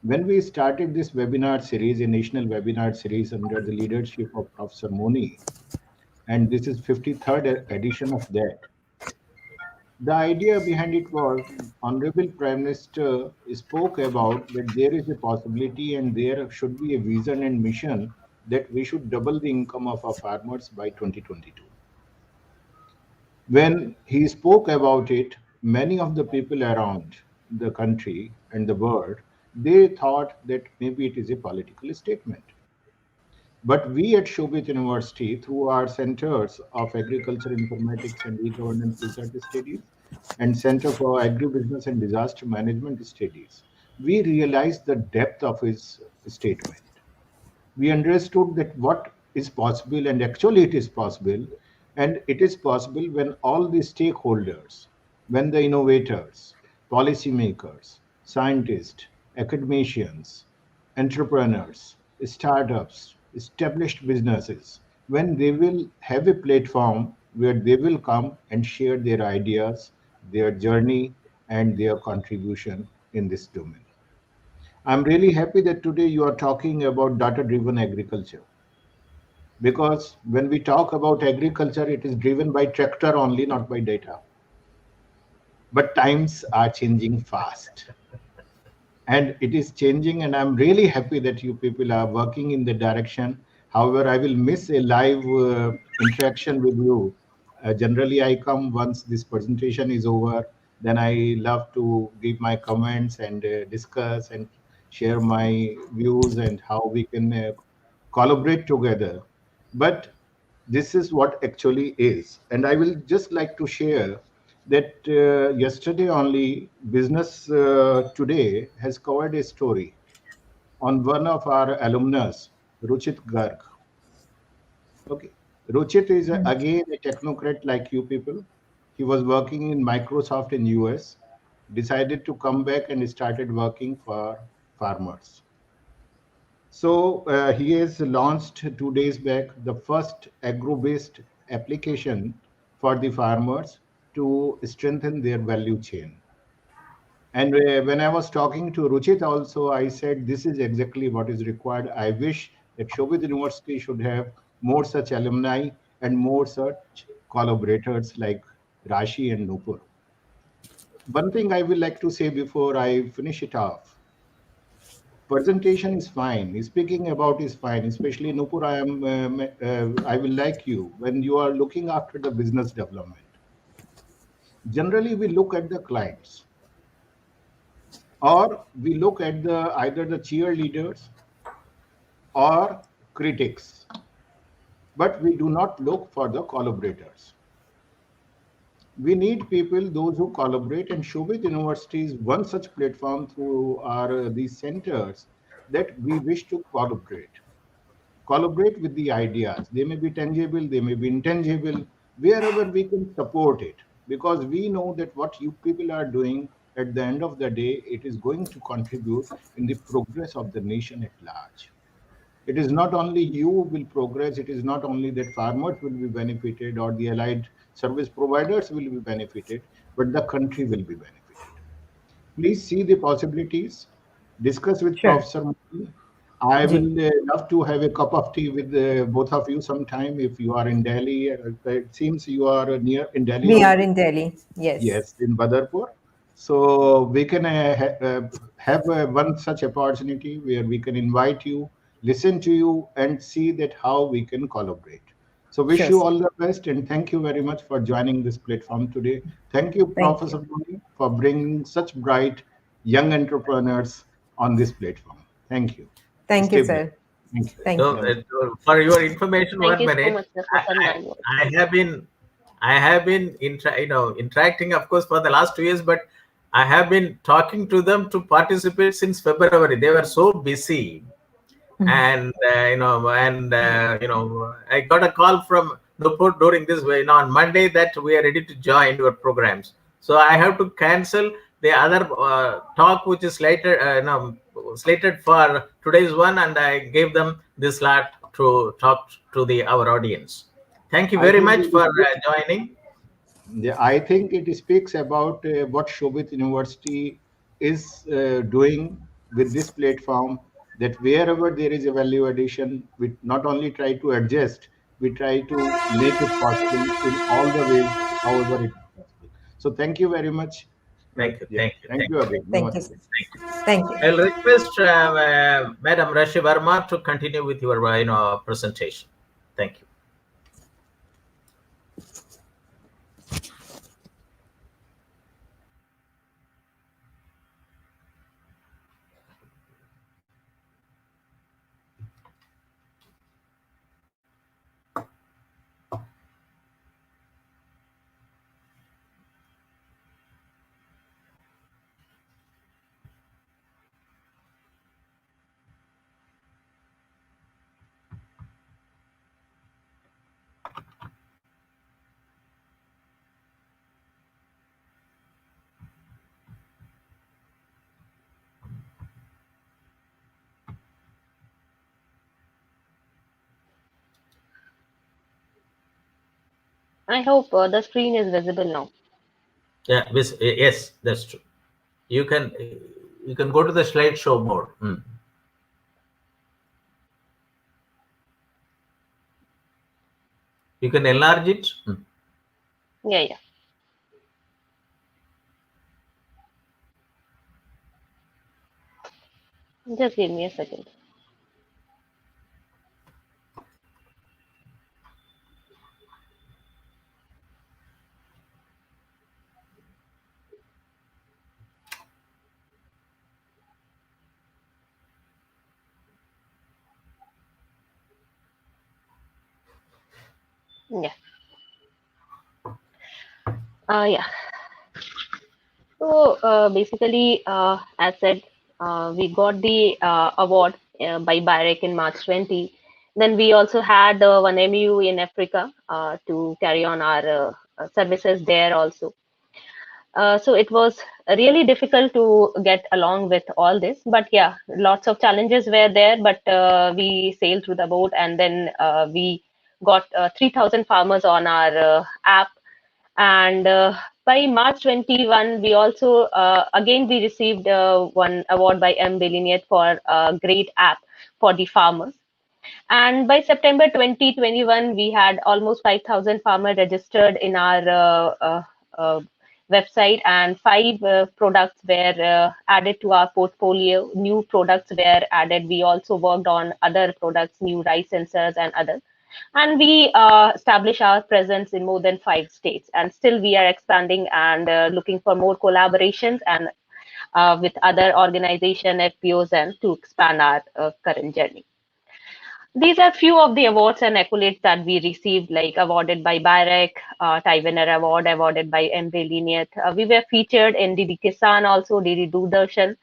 When we started this webinar series, a national webinar series under the leadership of Professor Moni, and this is 53rd edition of that, the idea behind it was Honorable Prime Minister spoke about that there is a possibility and there should be a vision and mission that we should double the income of our farmers by 2022. When he spoke about it, many of the people around the country and the world, they thought that maybe it is a political statement. But we at Shobhit University, through our centers of Agriculture, Informatics, and E-Governance Research Studies, and Center for Agribusiness and Disaster Management Studies, we realized the depth of his statement. We understood that what is possible, and actually it is possible, and it is possible when all the stakeholders, when the innovators, policymakers, scientists, academicians, entrepreneurs, startups, established businesses, when they will have a platform where they will come and share their ideas, their journey, and their contribution in this domain. I'm really happy that today you are talking about data driven agriculture, because when we talk about agriculture, it is driven by tractor only, not by data. But times are changing fast, and it is changing, and I'm really happy that you people are working in the direction. However, I will miss a live interaction with you. Generally I come once this presentation is over, then I love to give my comments and discuss and share my views and how we can collaborate together. But this is what actually is, and I will just like to share that yesterday only Business Today has covered a story on one of our alumnus, Ruchit Garg. Okay, Ruchit is again a technocrat like you people. He was working in Microsoft in US, decided to come back and started working for farmers. So he has launched 2 days back the first agro-based application for the farmers to strengthen their value chain. And when I was talking to Ruchit also, I said this is exactly what is required. I wish that Shobhit University should have more such alumni and more such collaborators like Rashi and Nupur. One thing I will like to say before I finish it off: presentation is fine, speaking about is fine, especially Nupur. I will like you when you are looking after the business development. Generally we look at the clients, or we look at the either the cheerleaders or critics, but we do not look for the collaborators. We need people, those who collaborate, and Shobhit University is one such platform through our these centers that we wish to collaborate with the ideas. They may be tangible, they may be intangible, wherever we can support it. Because we know that what you people are doing at the end of the day, it is going to contribute in the progress of the nation at large. It is not only you will progress, it is not only that farmers will be benefited or the allied service providers will be benefited, but the country will be benefited. Please see the possibilities, discuss with Sure. Professor Moni. I Ji. will love to have a cup of tea with both of you sometime if you are in Delhi. It seems you are near in Delhi We are only. in Delhi. Yes. Yes, in Badarpur. So we can have one such opportunity where we can invite you, listen to you, and see that how we can collaborate. So wish Sure, you sir. all the best, and thank you very much for joining this platform today. Thank you, Thank you. Professor Moni, for bringing such bright young entrepreneurs on this platform. Thank you. Thank you, Stay blessed. sir. Thank you. Thank So, you. for your information, Thank one you so minute. much, sir, for some I, nice words. I have been, interacting, of course, for the last 2 years, but I have been talking to them to participate since February. They were so busy, and I got a call from Nupur during this way, on Monday, that we are ready to join your programs. So I have to cancel the other talk, which is later slated for today's one, and I gave them this slot to talk to the our audience. Thank you I very think much for joining. Yeah, I think it speaks about what Shobhit University is doing with this platform. That wherever there is a value addition, we not only try to adjust, we try to make it possible in all the ways, however it is possible. So thank you very much. Thank you, Yeah, thank you, thank thank you you, again. Thank you, Namaste. sir. Thank you. I'll request Madam Rashi Verma to continue with your presentation. Thank you. I hope the screen is visible now. Yeah, yes, that's true. You can go to the slideshow mode. You can enlarge it. Yeah. Just give me a second. Yeah. Yeah. So basically, as said, we got the award by BIREC in March 20. Then we also had one MU in Africa to carry on our services there also. So it was really difficult to get along with all this. But yeah, lots of challenges were there, but we sailed through the boat, and then we got 3,000 farmers on our app. And by March 21, we also, again, we received one award by Billionaire for a great app for the farmers. And by September 2021, we had almost 5,000 farmers registered in our website, and five products were added to our portfolio. New products were added. We also worked on other products, new rice sensors and others. And we establish our presence in more than 5 states. And still we are expanding and looking for more collaborations and with other organization, FPOs, and to expand our current journey. These are few of the awards and accolades that we received, like awarded by BIREC, Taiwaner Award, awarded by Lineat. We were featured in DD Kisan, also DD Doordarshan,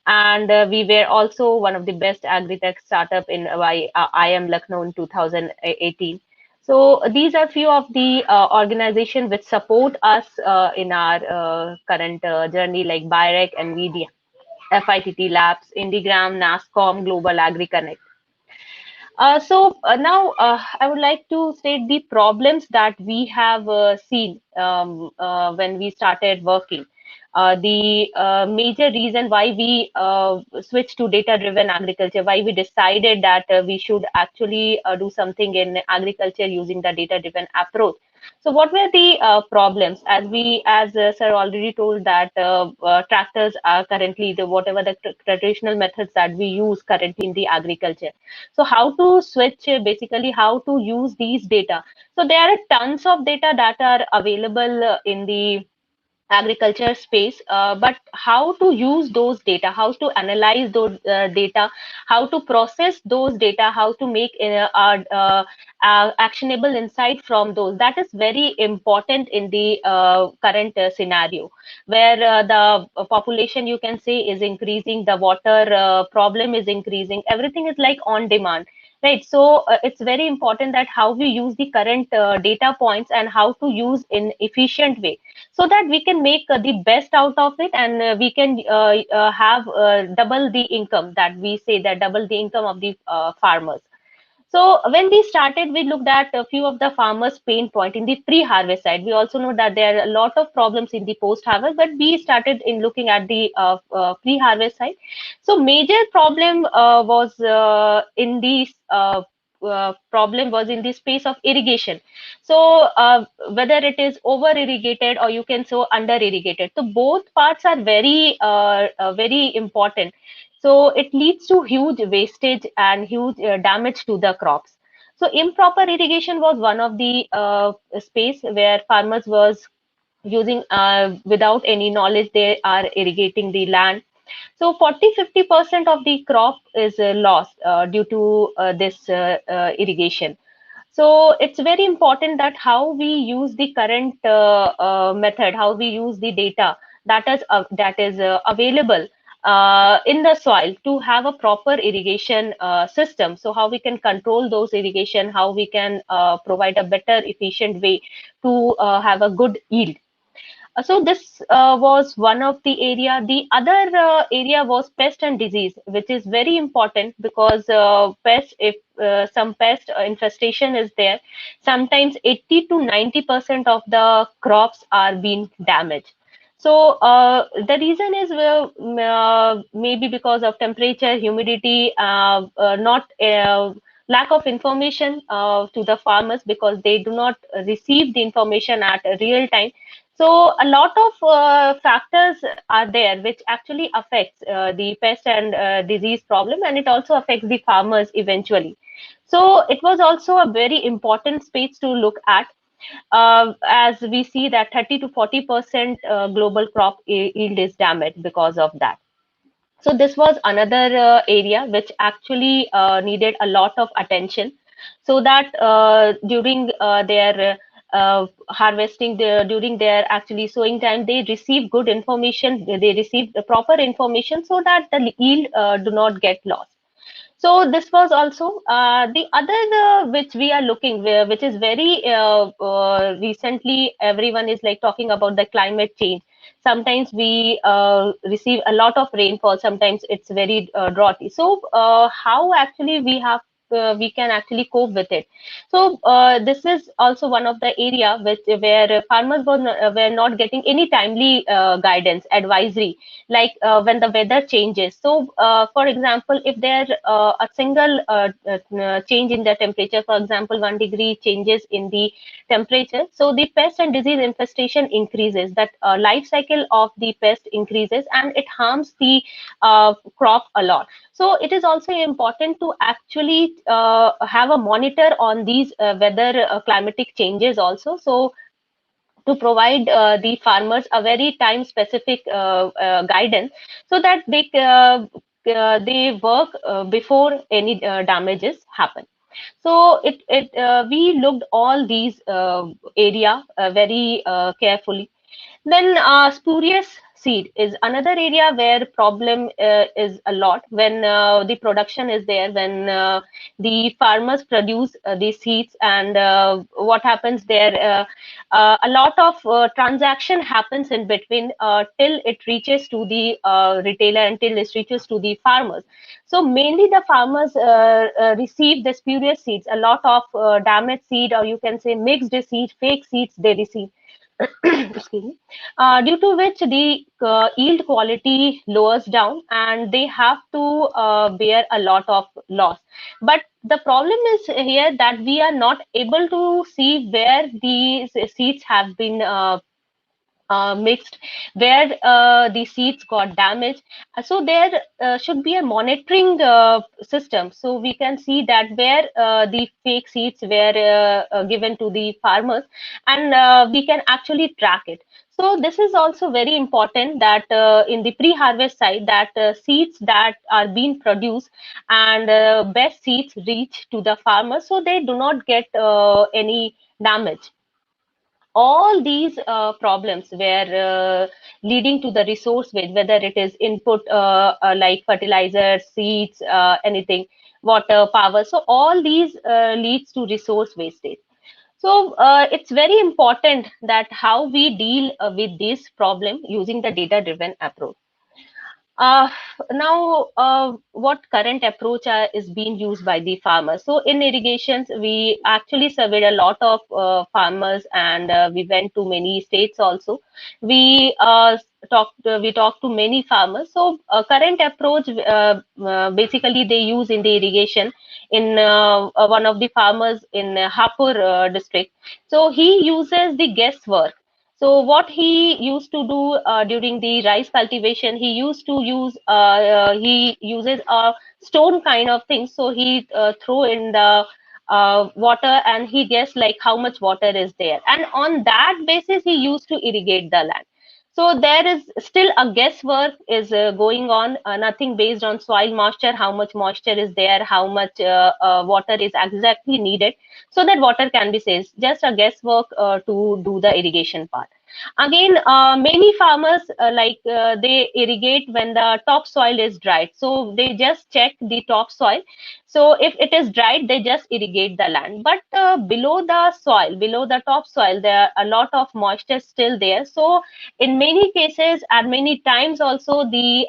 and we were also one of the best AgriTech startup in IIM Lucknow in 2018. So these are few of the organizations which support us in our current journey, like BIREC, NVIDIA, FITT Labs, Indigram, NASCOM, Global Agri Connect. So now I would like to state the problems that we have seen when we started working. The major reason why we switched to data-driven agriculture, why we decided that we should actually do something in agriculture using the data-driven approach. So what were the problems? As sir already told that tractors are currently whatever the traditional methods that we use currently in the agriculture. So how to switch, basically how to use these data. So there are tons of data that are available in the agriculture space, but how to use those data, how to analyze those data, how to process those data, how to make actionable insight from those, that is very important in the current scenario, where the population, you can say, is increasing, the water problem is increasing, everything is like on demand. Right, so it's very important that how we use the current data points and how to use in efficient way, so that we can make the best out of it, and we can have double the income, that we say, that double the income of the farmers. So when we started, we looked at a few of the farmers' pain point in the pre-harvest side. We also know that there are a lot of problems in the post-harvest, but we started in looking at the pre-harvest side. So major problem was in the problem was in the space of irrigation. So whether it is over irrigated or you can say under irrigated, so both parts are very important. So it leads to huge wastage and huge damage to the crops. So improper irrigation was one of the space where farmers was using without any knowledge, they are irrigating the land. So 40-50% of the crop is lost due to this irrigation. So it's very important that how we use the current method, how we use the data that is available in the soil to have a proper irrigation system. So how we can control those irrigation, how we can provide a better efficient way to have a good yield. So this was one of the area. The other area was pest and disease, which is very important because pest, if some pest infestation is there, sometimes 80 to 90% of the crops are being damaged. So the reason is maybe because of temperature, humidity, not lack of information to the farmers because they do not receive the information at a real time. So a lot of factors are there which actually affects the pest and disease problem, and it also affects the farmers eventually. So it was also a very important space to look at, as we see that 30 to 40% global crop yield is damaged because of that. So this was another area which actually needed a lot of attention, so that during their harvesting, during their actually sowing time, they receive good information, they receive the proper information so that the yield do not get lost. So this was also the other which we are looking where, which is very recently everyone is like talking about the climate change. Sometimes we receive a lot of rainfall, sometimes it's very droughty. So how actually we can actually cope with it. So this is also one of the area which where farmers were not getting any timely guidance, advisory, like when the weather changes. So for example, if there a single change in the temperature, for example 1 degree changes in the temperature, so the pest and disease infestation increases, that life cycle of the pest increases, and it harms the crop a lot. So it is also important to actually have a monitor on these weather climatic changes also, so to provide the farmers a very time specific guidance, so that they work before any damages happen. So we looked all these area very carefully. Then spurious seed is another area where problem is a lot when the production is there, when the farmers produce the seeds, and what happens there, a lot of transaction happens in between till it reaches to the retailer, until it reaches to the farmers. So mainly the farmers receive the spurious seeds, a lot of damaged seed, or you can say mixed seed, fake seeds they receive. Excuse me, due to which the yield quality lowers down, and they have to bear a lot of loss. But the problem is here that we are not able to see where these seeds have been mixed, where the seeds got damaged. So there should be a monitoring system, so we can see that where the fake seeds were given to the farmers, and we can actually track it. So this is also very important that in the pre-harvest side, that seeds that are being produced and best seeds reach to the farmers, so they do not get any damage. All these problems were leading to the resource waste, whether it is input like fertilizer, seeds, anything, water, power. So all these leads to resource wastage. So it's very important that how we deal with this problem using the data driven approach. uh, Now, what current approach is being used by the farmers? So in irrigations, we actually surveyed a lot of farmers, and we went to many states also. We talked to many farmers. So current approach, basically they use in the irrigation in one of the farmers in Hapur district. So he uses the guesswork. So what he used to do during the rice cultivation, he uses a stone kind of thing. So he throw in the water, and he guessed like how much water is there, and on that basis he used to irrigate the land. So there is still a guesswork is going on, nothing based on soil moisture, how much moisture is there, how much water is exactly needed, so that water can be saved. Just a guesswork to do the irrigation part. Again, many farmers they irrigate when the topsoil is dried. So they just check the topsoil. So if it is dried, they just irrigate the land. But below the soil, below the topsoil, there are a lot of moisture still there. So in many cases and many times also, the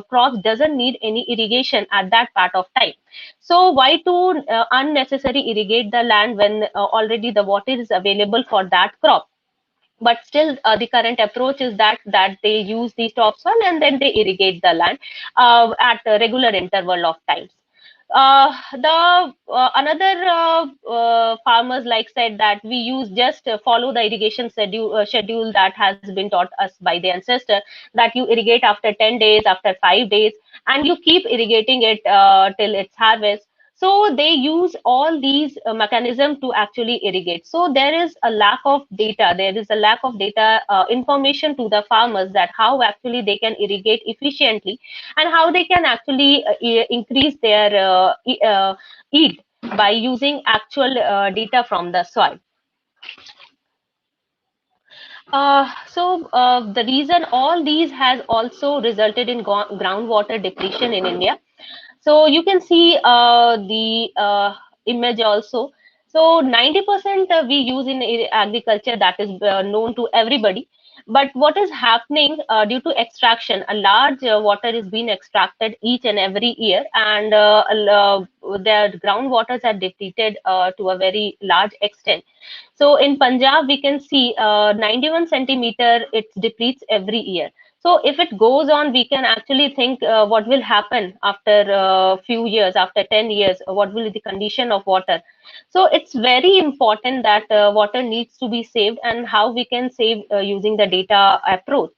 crop doesn't need any irrigation at that part of time. So why to unnecessary irrigate the land when already the water is available for that crop? But still the current approach is that they use the topsoil and then they irrigate the land at a regular interval of times. The another farmers like said that we use just follow the irrigation schedule that has been taught us by the ancestor, that you irrigate after 10 days, after 5 days, and you keep irrigating it till its harvest. So they use all these mechanisms to actually irrigate. So there is a lack of data. There is a lack of data information to the farmers that how actually they can irrigate efficiently and how they can actually increase their yield by using actual data from the soil. The reason all these has also resulted in groundwater depletion in India. So you can see the image also. So 90% we use in agriculture, that is known to everybody. But what is happening due to extraction? A large water is being extracted each and every year, and the groundwaters are depleted to a very large extent. So in Punjab, we can see 91 centimeter it depletes every year. So if it goes on, we can actually think what will happen after a few years, after 10 years, what will be the condition of water. So it's very important that water needs to be saved, and how we can save using the data approach.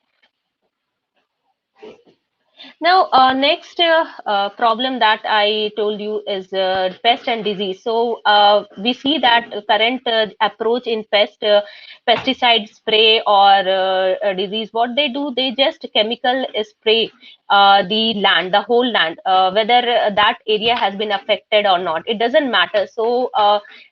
Now, next problem that I told you is pest and disease. So we see that current approach in pesticide spray or disease, what they do, they just chemical spray the land, the whole land, whether that area has been affected or not. It doesn't matter. So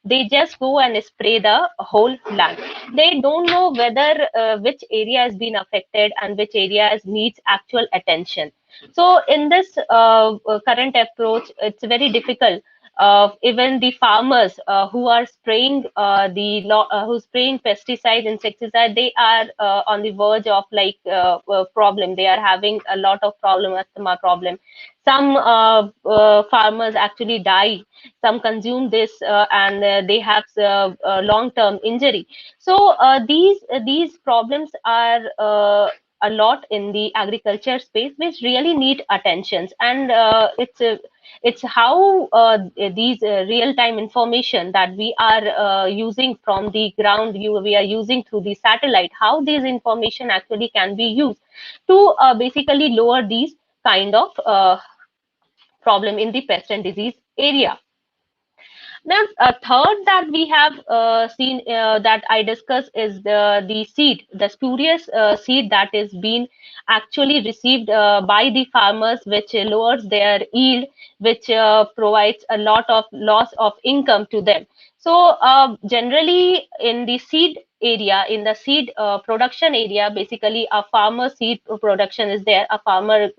they just go and spray the whole land. They don't know whether which area has been affected and which areas needs actual attention. So in this current approach, it's very difficult. Even the farmers who are spraying who spraying pesticide, insecticide, they are on the verge of like problem. They are having a lot of problem, asthma problem. Some farmers actually die. Some consume this and they have long-term injury. So these problems are a lot in the agriculture space, which really need attentions. And it's how these real-time information that we are using from the ground, we are using through the satellite, how these information actually can be used to basically lower these kind of problem in the pest and disease area. Now, a third that we have seen that I discuss is the seed, the spurious seed that is being actually received by the farmers, which lowers their yield, which provides a lot of loss of income to them. So generally in the seed area, in the seed production area, basically a farmer seed production is there. A farmer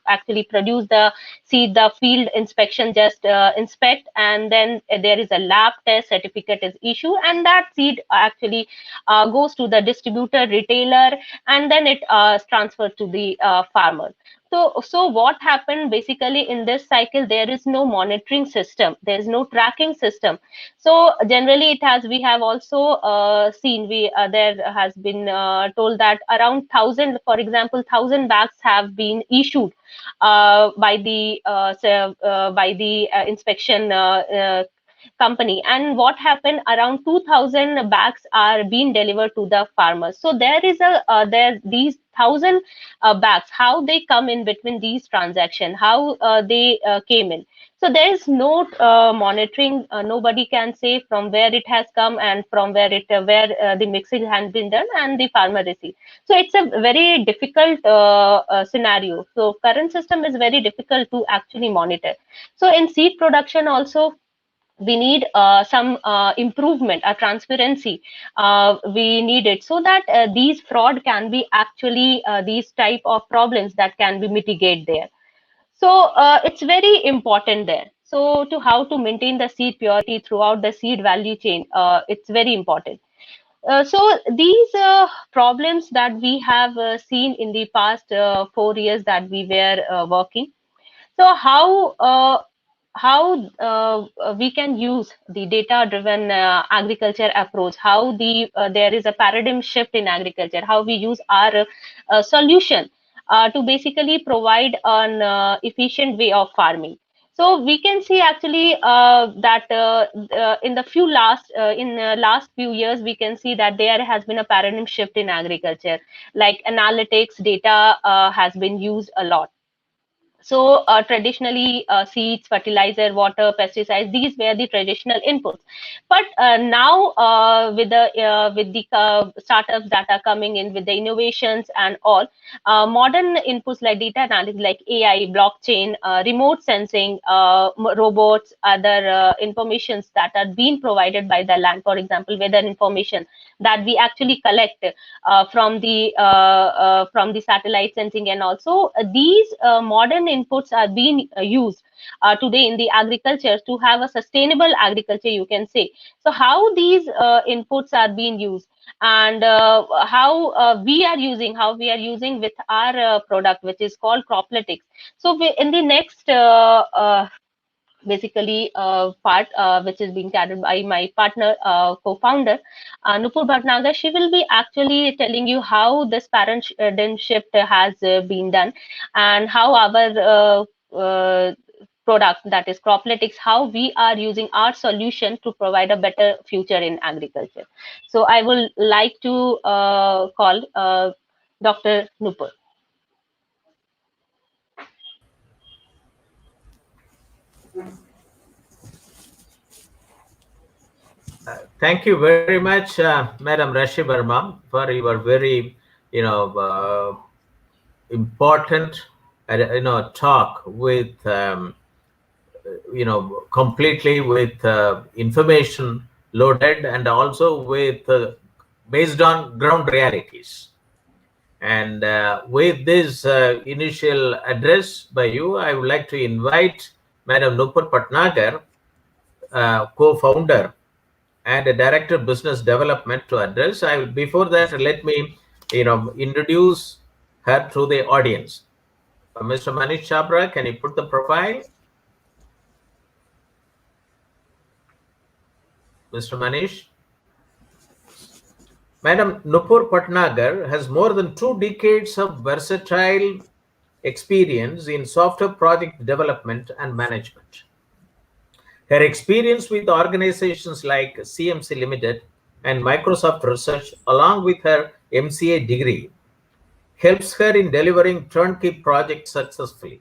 actually produce the seed, the field inspection just inspect, and then there is a lab test, certificate is issued, and that seed actually goes to the distributor, retailer, and then it transferred to the farmer. So what happened basically in this cycle? There is no monitoring system. There is no tracking system. So generally, we have also seen there has been told that around 1,000, for example, 1,000 bags have been issued by the inspection company, and what happened, around 2,000 bags are being delivered to the farmers. So there is these 1,000 bags, how they come in between these transactions, how they came in. So there is no monitoring. Nobody can say from where it has come and from where the mixing has been done and the farmer received. So it's a very difficult scenario. So current system is very difficult to actually monitor. So in seed production also, we need some improvement, a transparency we need it, so that these fraud can be actually these type of problems that can be mitigated there. So it's very important there. So to how to maintain the seed purity throughout the seed value chain, it's very important. So these problems that we have seen in the past 4 years that we were working. So how we can use the data driven agriculture approach, how there is a paradigm shift in agriculture, how we use our solution to basically provide an efficient way of farming. So we can see actually that in the last few years we can see that there has been a paradigm shift in agriculture, like analytics data has been used a lot. So traditionally, seeds, fertilizer, water, pesticides, these were the traditional inputs. But now, with the startups that are coming in, with the innovations and all, modern inputs like data analytics, like AI, blockchain, remote sensing, robots, other informations that are being provided by the land. For example, weather information that we actually collect from the satellite sensing, and also these modern inputs are being used today in the agriculture to have a sustainable agriculture, you can say. So how these inputs are being used, and how we are using with our product, which is called cropletics. So in the next basically part which is being carried by my partner, co-founder, Nupur Bhatnagar. She will be actually telling you how this paradigm shift has been done, and how our product, that is cropletics, how we are using our solution to provide a better future in agriculture. So I will like to call Dr. Nupur. Thank you very much, Madam Rashi Verma, for your very, important, talk with, completely with information loaded, and also with based on ground realities. And with this initial address by you, I would like to invite Madam Nupur Bhatnagar, co-founder and a director of business development, to address. Before that, let me, introduce her to the audience. Mr. Manish Chabra, can you put the profile? Mr. Manish. Madam Nupur Bhatnagar has more than 2 decades of versatile experience in software project development and management. Her experience with organizations like CMC Limited and Microsoft Research, along with her MCA degree, helps her in delivering turnkey projects successfully.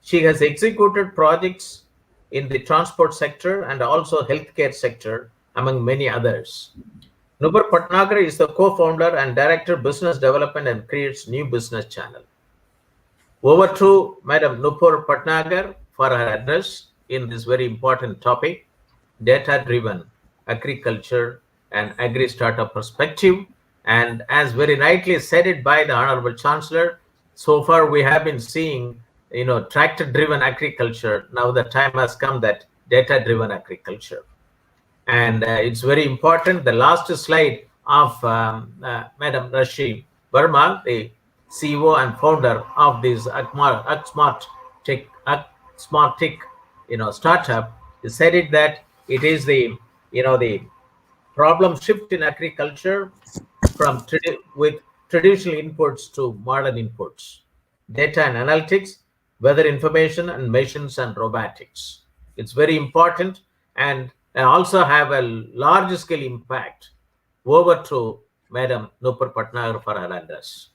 She has executed projects in the transport sector and also healthcare sector, among many others. Nupur Bhatnagar is the co-founder and director of business development and creates new business channel. Over to Madam Nupur Bhatnagar for her address in this very important topic, data-driven agriculture and agri-startup perspective. And as very rightly said it by the Honorable Chancellor, so far we have been seeing, tractor-driven agriculture. Now the time has come that data-driven agriculture. And it's very important. The last slide of Madam Rashi Verma, the CEO and founder of this AgSmartic, startup, said it that it is the problem shift in agriculture from with traditional inputs to modern inputs, data and analytics, weather information, and machines and robotics. It's very important and also have a large scale impact. Over to Madam Nupur Bhatnagar for her address.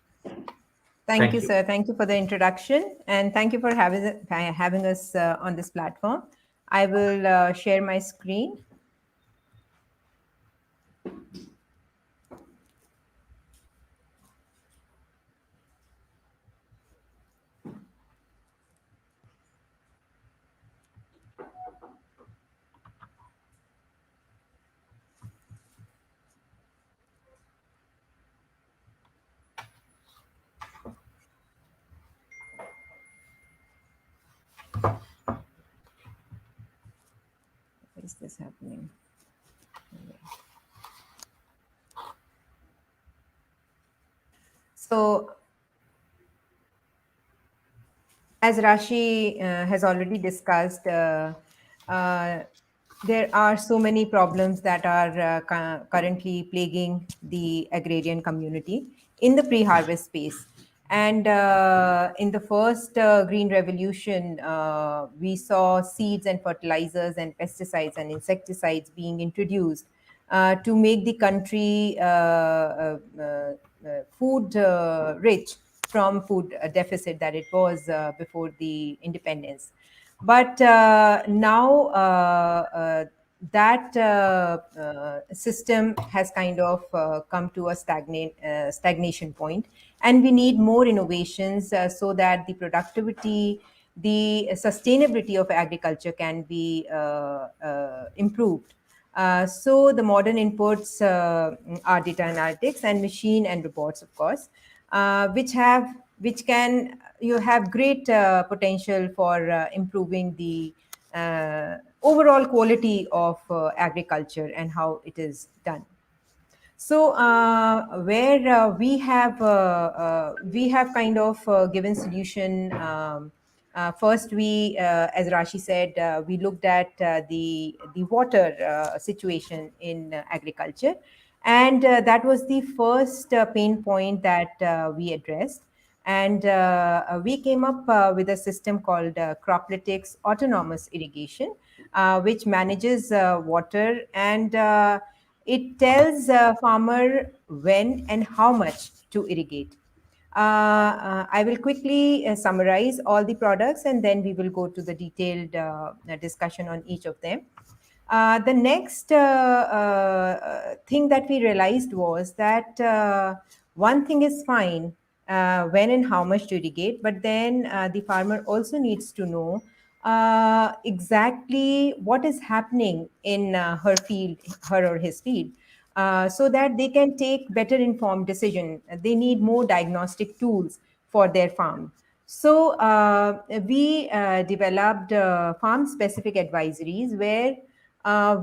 Thank you, sir. Thank you for the introduction, and thank you for having us on this platform. I will share my screen. happening? So, as Rashi has already discussed, there are so many problems that are currently plaguing the agrarian community in the pre-harvest space. And in the first Green Revolution, we saw seeds and fertilizers and pesticides and insecticides being introduced to make the country food rich from food deficit that it was before the independence. But now that system has kind of come to a stagnation point, and we need more innovations so that the productivity, the sustainability of agriculture can be improved. So the modern inputs are data analytics and machine and robots, of course, which can have great potential for improving the overall quality of agriculture and how it is done. So where we have kind of given solution. First, we, as Rashi said, we looked at the water situation in agriculture, and that was the first pain point that we addressed. And we came up with a system called Cropletics Autonomous Irrigation, which manages water, and it tells farmer when and how much to irrigate. I will quickly summarize all the products, and then we will go to the detailed discussion on each of them. The next thing that we realized was that one thing is fine, when and how much to irrigate, but then the farmer also needs to know exactly what is happening in her or his field, so that they can take better informed decision. They need more diagnostic tools for their farm. So we developed farm-specific advisories where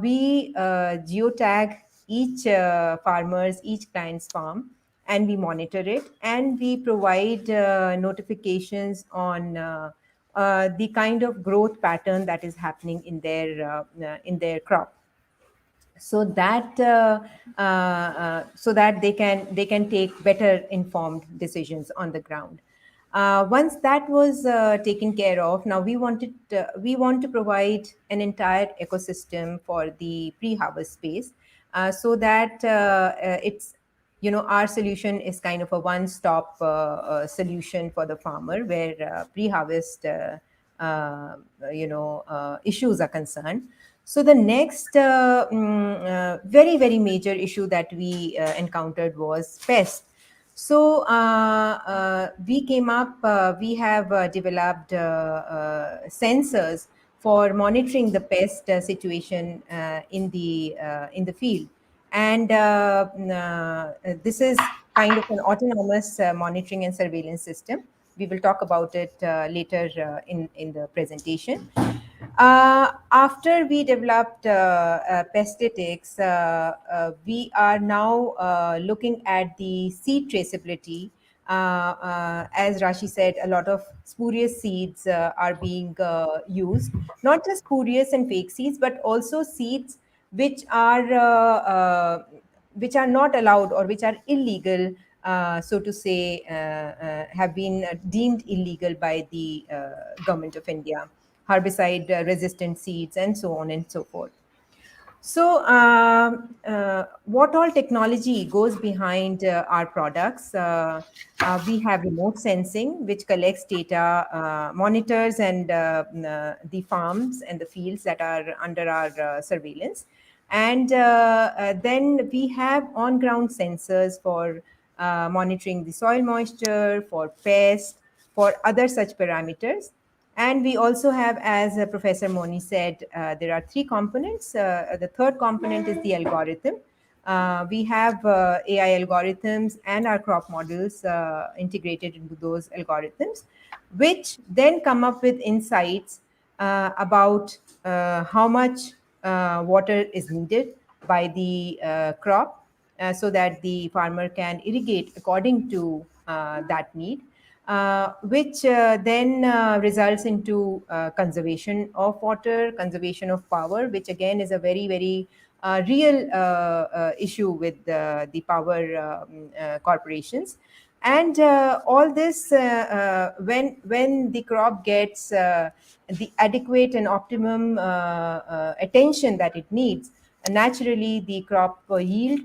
we geotag each each client's farm, and we monitor it, and we provide notifications on the kind of growth pattern that is happening in their crop, so that they can take better informed decisions on the ground. Once that was taken care of, now we want to provide an entire ecosystem for the pre-harvest space, so that it's our solution is kind of a one-stop solution for the farmer, where pre-harvest issues are concerned. So the next very, very major issue that we encountered was pest. So we came up, we have developed sensors for monitoring the pest situation in the field. And this is kind of an autonomous monitoring and surveillance system. We will talk about it later in the presentation. After we developed Pestetics, we are now looking at the seed traceability. As Rashi said, a lot of spurious seeds are being used, not just spurious and fake seeds, but also seeds which are not allowed, or which are illegal, so to say, have been deemed illegal by the government of India. Herbicide resistant seeds, and so on and so forth. So what all technology goes behind our products? We have remote sensing, which collects data, monitors and the farms and the fields that are under our surveillance. And then we have on-ground sensors for monitoring the soil moisture, for pests, for other such parameters. And we also have, as Professor Moni said, there are three components. The third component is the algorithm. We have AI algorithms and our crop models integrated into those algorithms, which then come up with insights about how much water is needed by the crop so that the farmer can irrigate according to that need, which then results into conservation of water, conservation of power, which again is a very, very real issue with the power corporations. And all this, when the crop gets the adequate and optimum attention that it needs, naturally the crop yield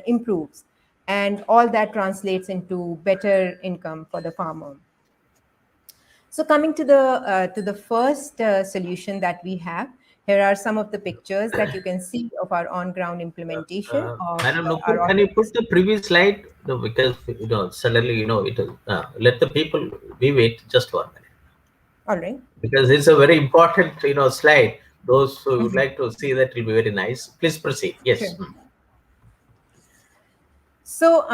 improves, and all that translates into better income for the farmer. So coming to the first solution that we have, here are some of the pictures that you can see of our on-ground implementation of Madam our Nupur, can you put automation. the previous slide? No, because suddenly it will let the people we wait just 1 minute, All right. because it's a very important slide. Those who would like to see that will be very nice. Please proceed. Yes. Sure. So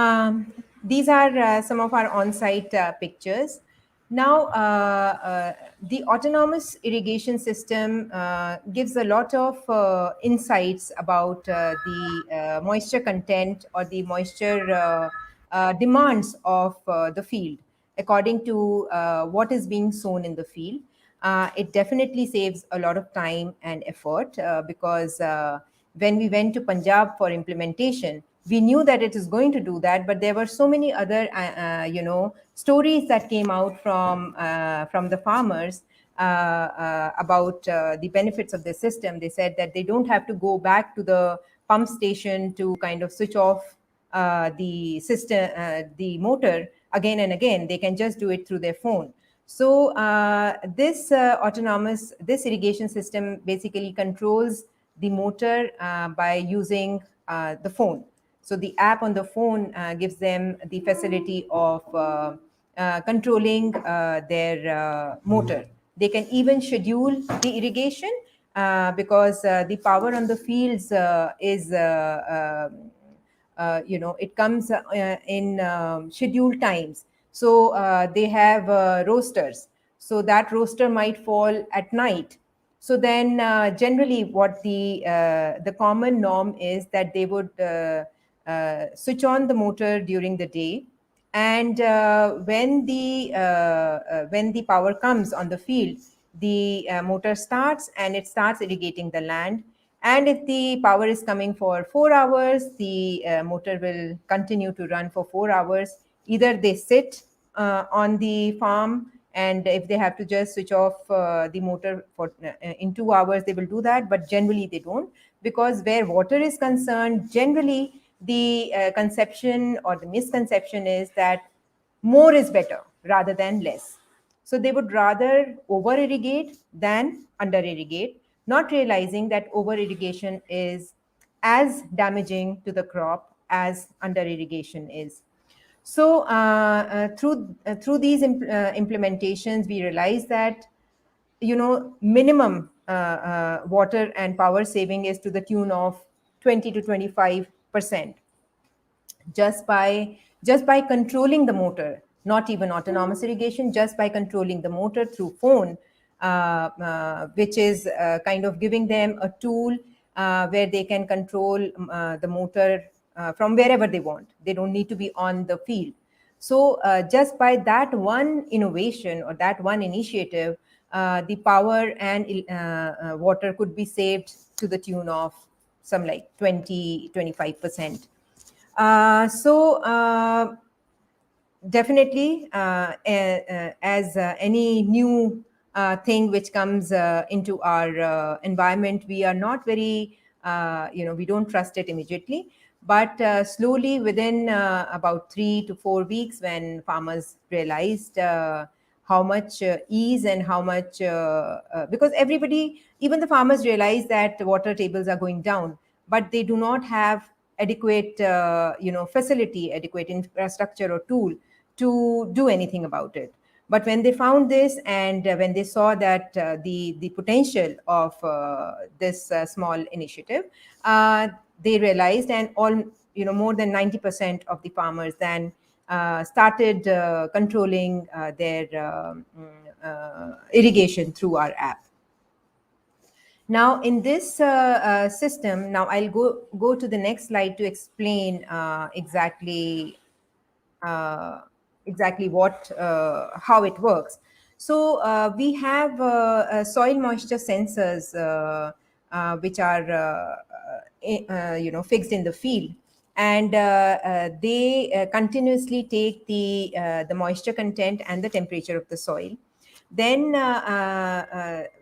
these are some of our on-site pictures. Now, the autonomous irrigation system gives a lot of insights about the moisture content or the moisture demands of the field according to what is being sown in the field. It definitely saves a lot of time and effort because when we went to Punjab for implementation, we knew that it is going to do that, but there were so many other stories that came out from the farmers about the benefits of the system. They said that they don't have to go back to the pump station to kind of switch off the system, the motor again and again. They can just do it through their phone. So this irrigation system basically controls the motor by using the phone. So the app on the phone gives them the facility of controlling their motor. They can even schedule the irrigation because the power on the fields is it comes in scheduled times. So they have roasters. So that roaster might fall at night. So then generally what the common norm is that they would switch on the motor during the day. And when the power comes on the field, the motor starts and it starts irrigating the land. And if the power is coming for 4 hours, the motor will continue to run for 4 hours. Either they sit on the farm, and if they have to just switch off the motor for in 2 hours, they will do that. But generally they don't, because where water is concerned, generally the conception or the misconception is that more is better rather than less. So they would rather over irrigate than under irrigate, not realizing that over irrigation is as damaging to the crop as under irrigation is. So through these implementations, we realized that minimum water and power saving is to the tune of 20 to 25% just by controlling the motor. Not even autonomous irrigation, just by controlling the motor through phone, which is kind of giving them a tool where they can control the motor from wherever they want. They don't need to be on the field. So just by that one innovation or that one initiative, the power and water could be saved to the tune of some like 20-25%. So definitely, as any new thing which comes into our environment, we are not very, we don't trust it immediately. But slowly, within about 3 to 4 weeks, when farmers realized how much ease and how much, because everybody, even the farmers, realize that water tables are going down, but they do not have adequate, facility, adequate infrastructure or tool to do anything about it. But when they found this, and when they saw that the potential of this small initiative, they realized, and more than 90% of the farmers then started controlling their irrigation through our app. Now, in this system, now I'll go to the next slide to explain exactly what how it works. So we have soil moisture sensors which are fixed in the field, and they continuously take the moisture content and the temperature of the soil. Then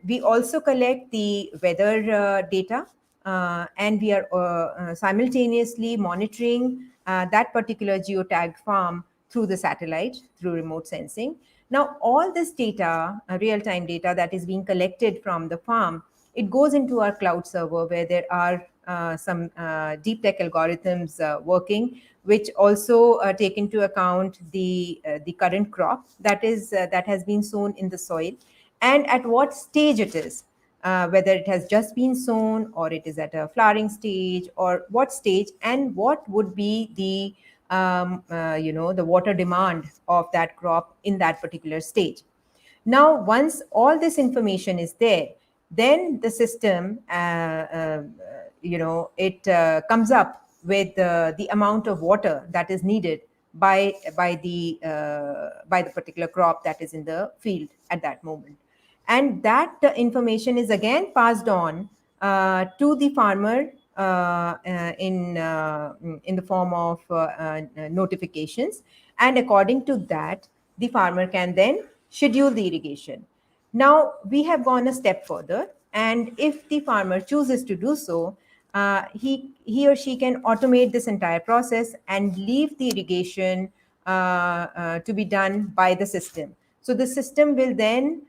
we also collect the weather data, and we are simultaneously monitoring that particular geotagged farm through the satellite, through remote sensing. Now, all this data, real-time data that is being collected from the farm, it goes into our cloud server, where there are some deep tech algorithms working, which also take into account the current crop that has been sown in the soil, and at what stage it is, whether it has just been sown or it is at a flowering stage, or what stage, and what would be the water demand of that crop in that particular stage. Now, once all this information is there, then the system, it comes up with the amount of water that is needed by the particular crop that is in the field at that moment, and that information is again passed on to the farmer in the form of notifications, and according to that, the farmer can then schedule the irrigation. Now, we have gone a step further, and if the farmer chooses to do so, he or she can automate this entire process and leave the irrigation to be done by the system. So the system will then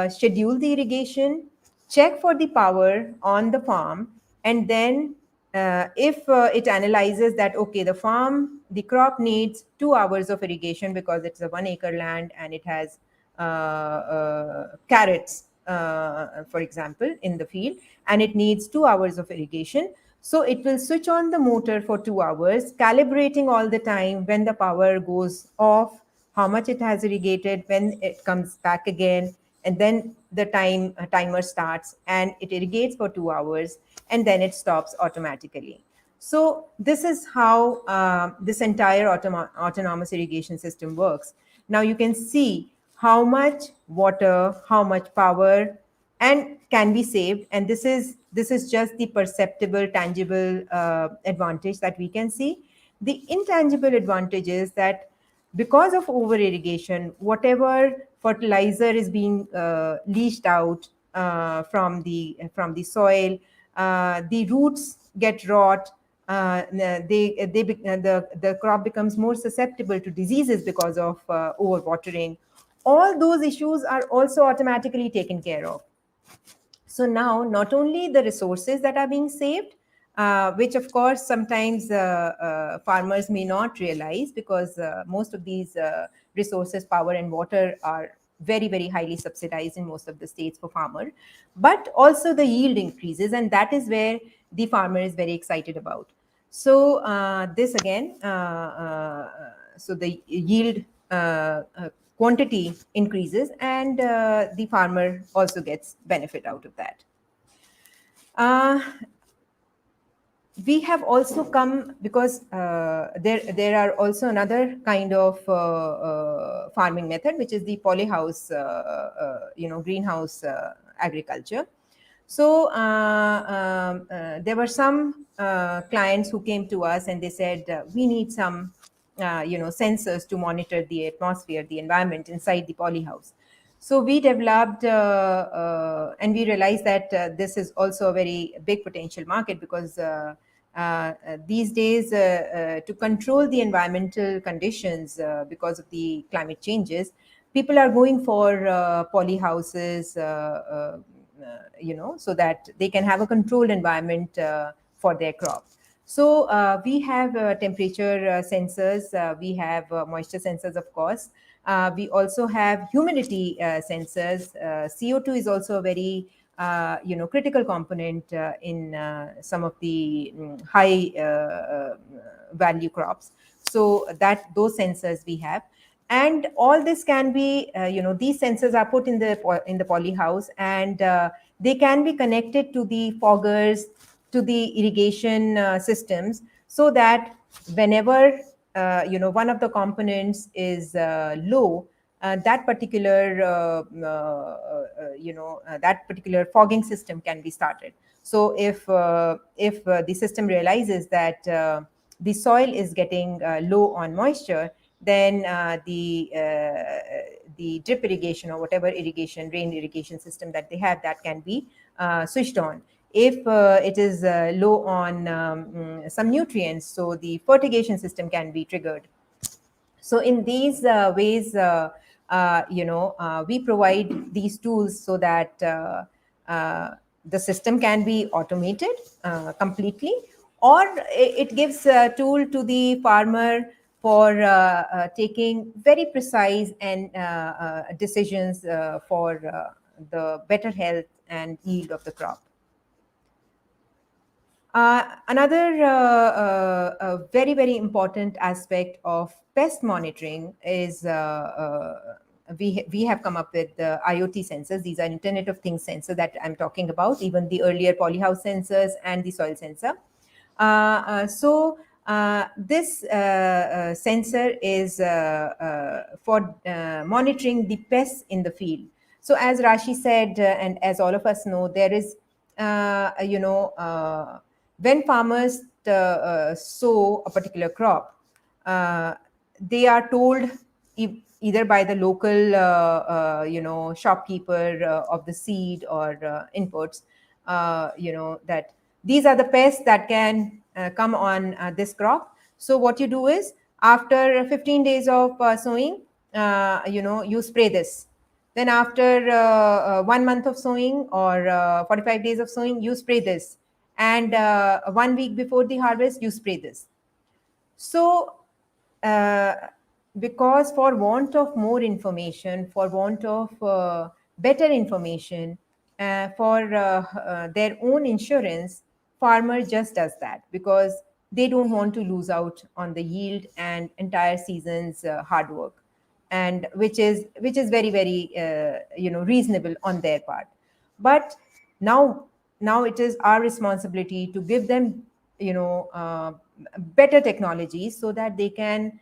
schedule the irrigation, check for the power on the farm, and then if it analyzes that, okay, the crop needs 2 hours of irrigation because it's a 1 acre land and it has carrots, for example, in the field, and it needs 2 hours of irrigation. So it will switch on the motor for 2 hours, calibrating all the time when the power goes off, how much it has irrigated, when it comes back again, and then the timer starts and it irrigates for 2 hours, and then it stops automatically. So this is how this entire autonomous irrigation system works. Now you can see how much water, how much power, and can be saved. And this is just the perceptible, tangible advantage that we can see. The intangible advantage is that because of over irrigation, whatever fertilizer is being leached out from the soil, the roots get rot. The crop becomes more susceptible to diseases because of overwatering. All those issues are also automatically taken care of. So now, not only the resources that are being saved, which of course sometimes farmers may not realize, because most of these resources, power and water, are very, very highly subsidized in most of the states for farmer, but also the yield increases, and that is where the farmer is very excited about. So this again, so the yield quantity increases, and the farmer also gets benefit out of that. We have also come, because there are also another kind of farming method, which is the polyhouse, greenhouse agriculture. So there were some clients who came to us and they said, we need some sensors to monitor the atmosphere, the environment inside the polyhouse. So we developed and we realized that this is also a very big potential market, because these days to control the environmental conditions because of the climate changes, people are going for polyhouses, so that they can have a controlled environment for their crop. So we have temperature sensors, we have moisture sensors, of course. We also have humidity sensors. CO2 is also a very critical component in some of the high value crops. So those sensors we have. And all this can be, these sensors are put in the polyhouse, and they can be connected to the foggers, to the irrigation systems, so that whenever one of the components is low, that particular that particular fogging system can be started. So if the system realizes that the soil is getting low on moisture, then the drip irrigation or whatever irrigation, rain irrigation system that they have, that can be switched on. If it is low on some nutrients, so the fertigation system can be triggered. So in these ways, we provide these tools so that the system can be automated completely, or it gives a tool to the farmer for taking very precise and decisions for the better health and yield of the crop. Another very, very important aspect of pest monitoring is we have come up with the IoT sensors. These are Internet of Things sensors that I'm talking about, even the earlier polyhouse sensors and the soil sensor. This sensor is for monitoring the pests in the field. So as Rashi said, and as all of us know, there is, when farmers sow a particular crop, they are told either by the local, shopkeeper of the seed or inputs, that these are the pests that can come on this crop. So what you do is, after 15 days of sowing, you spray this. Then after 1 month of sowing or 45 days of sowing, you spray this. And 1 week before the harvest, you spray this. So because for want of more information, for want of better information, for their own insurance, farmer just does that because they don't want to lose out on the yield and entire season's hard work, and which is very, very reasonable on their part. But now it is our responsibility to give them better technologies so that they can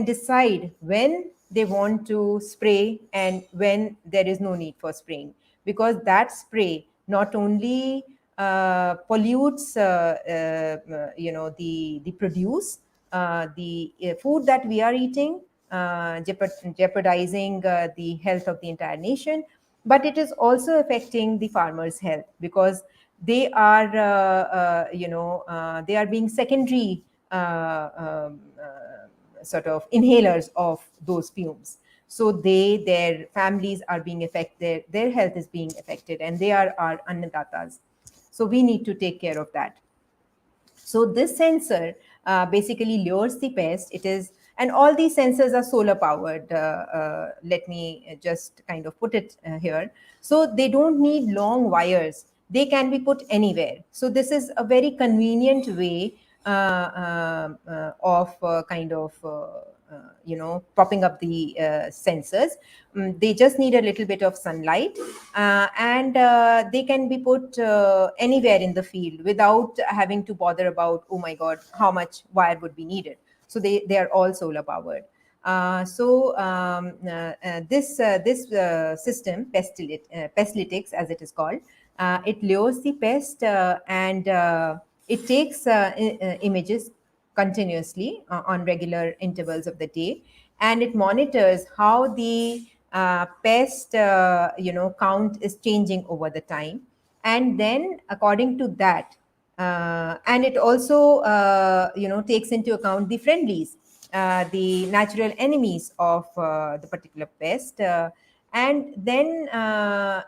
decide when they want to spray and when there is no need for spraying, because that spray not only pollutes the produce, the food that we are eating, jeopardizing the health of the entire nation, but it is also affecting the farmers' health, because they are they are being secondary sort of inhalers of those fumes. So their families are being affected, their health is being affected, and they are our annadatas. So we need to take care of that. So this sensor basically lures the pest. It is, and all these sensors are solar powered. Let me just kind of put it here. So they don't need long wires. They can be put anywhere. So this is a very convenient way of kind of propping up the sensors. They just need a little bit of sunlight, and they can be put anywhere in the field without having to bother about, oh my God, how much wire would be needed. So they are all solar powered. This system, Pestlytics as it is called, it lures the pest and it takes images continuously on regular intervals of the day, and it monitors how the pest count is changing over the time, and then according to that, and it also takes into account the friendlies, the natural enemies of the particular pest, and then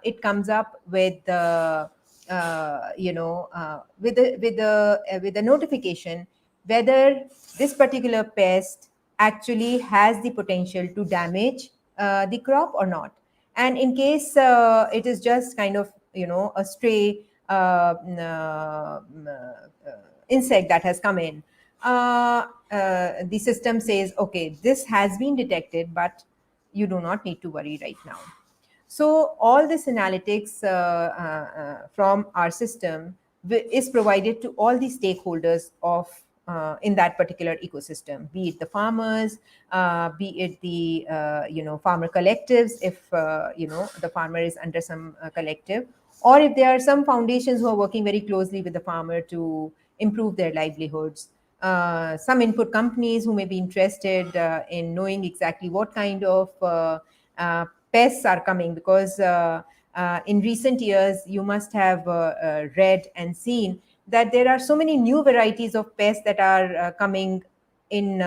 it comes up with with a notification whether this particular pest actually has the potential to damage the crop or not. And in case it is just kind of a stray insect that has come in, the system says, okay, this has been detected, but you do not need to worry right now. So all this analytics from our system is provided to all the stakeholders of in that particular ecosystem, be it the farmers, be it the farmer collectives, if the farmer is under some collective, or if there are some foundations who are working very closely with the farmer to improve their livelihoods. Some input companies who may be interested in knowing exactly what kind of pests are coming, because in recent years you must have read and seen that there are so many new varieties of pests that are coming in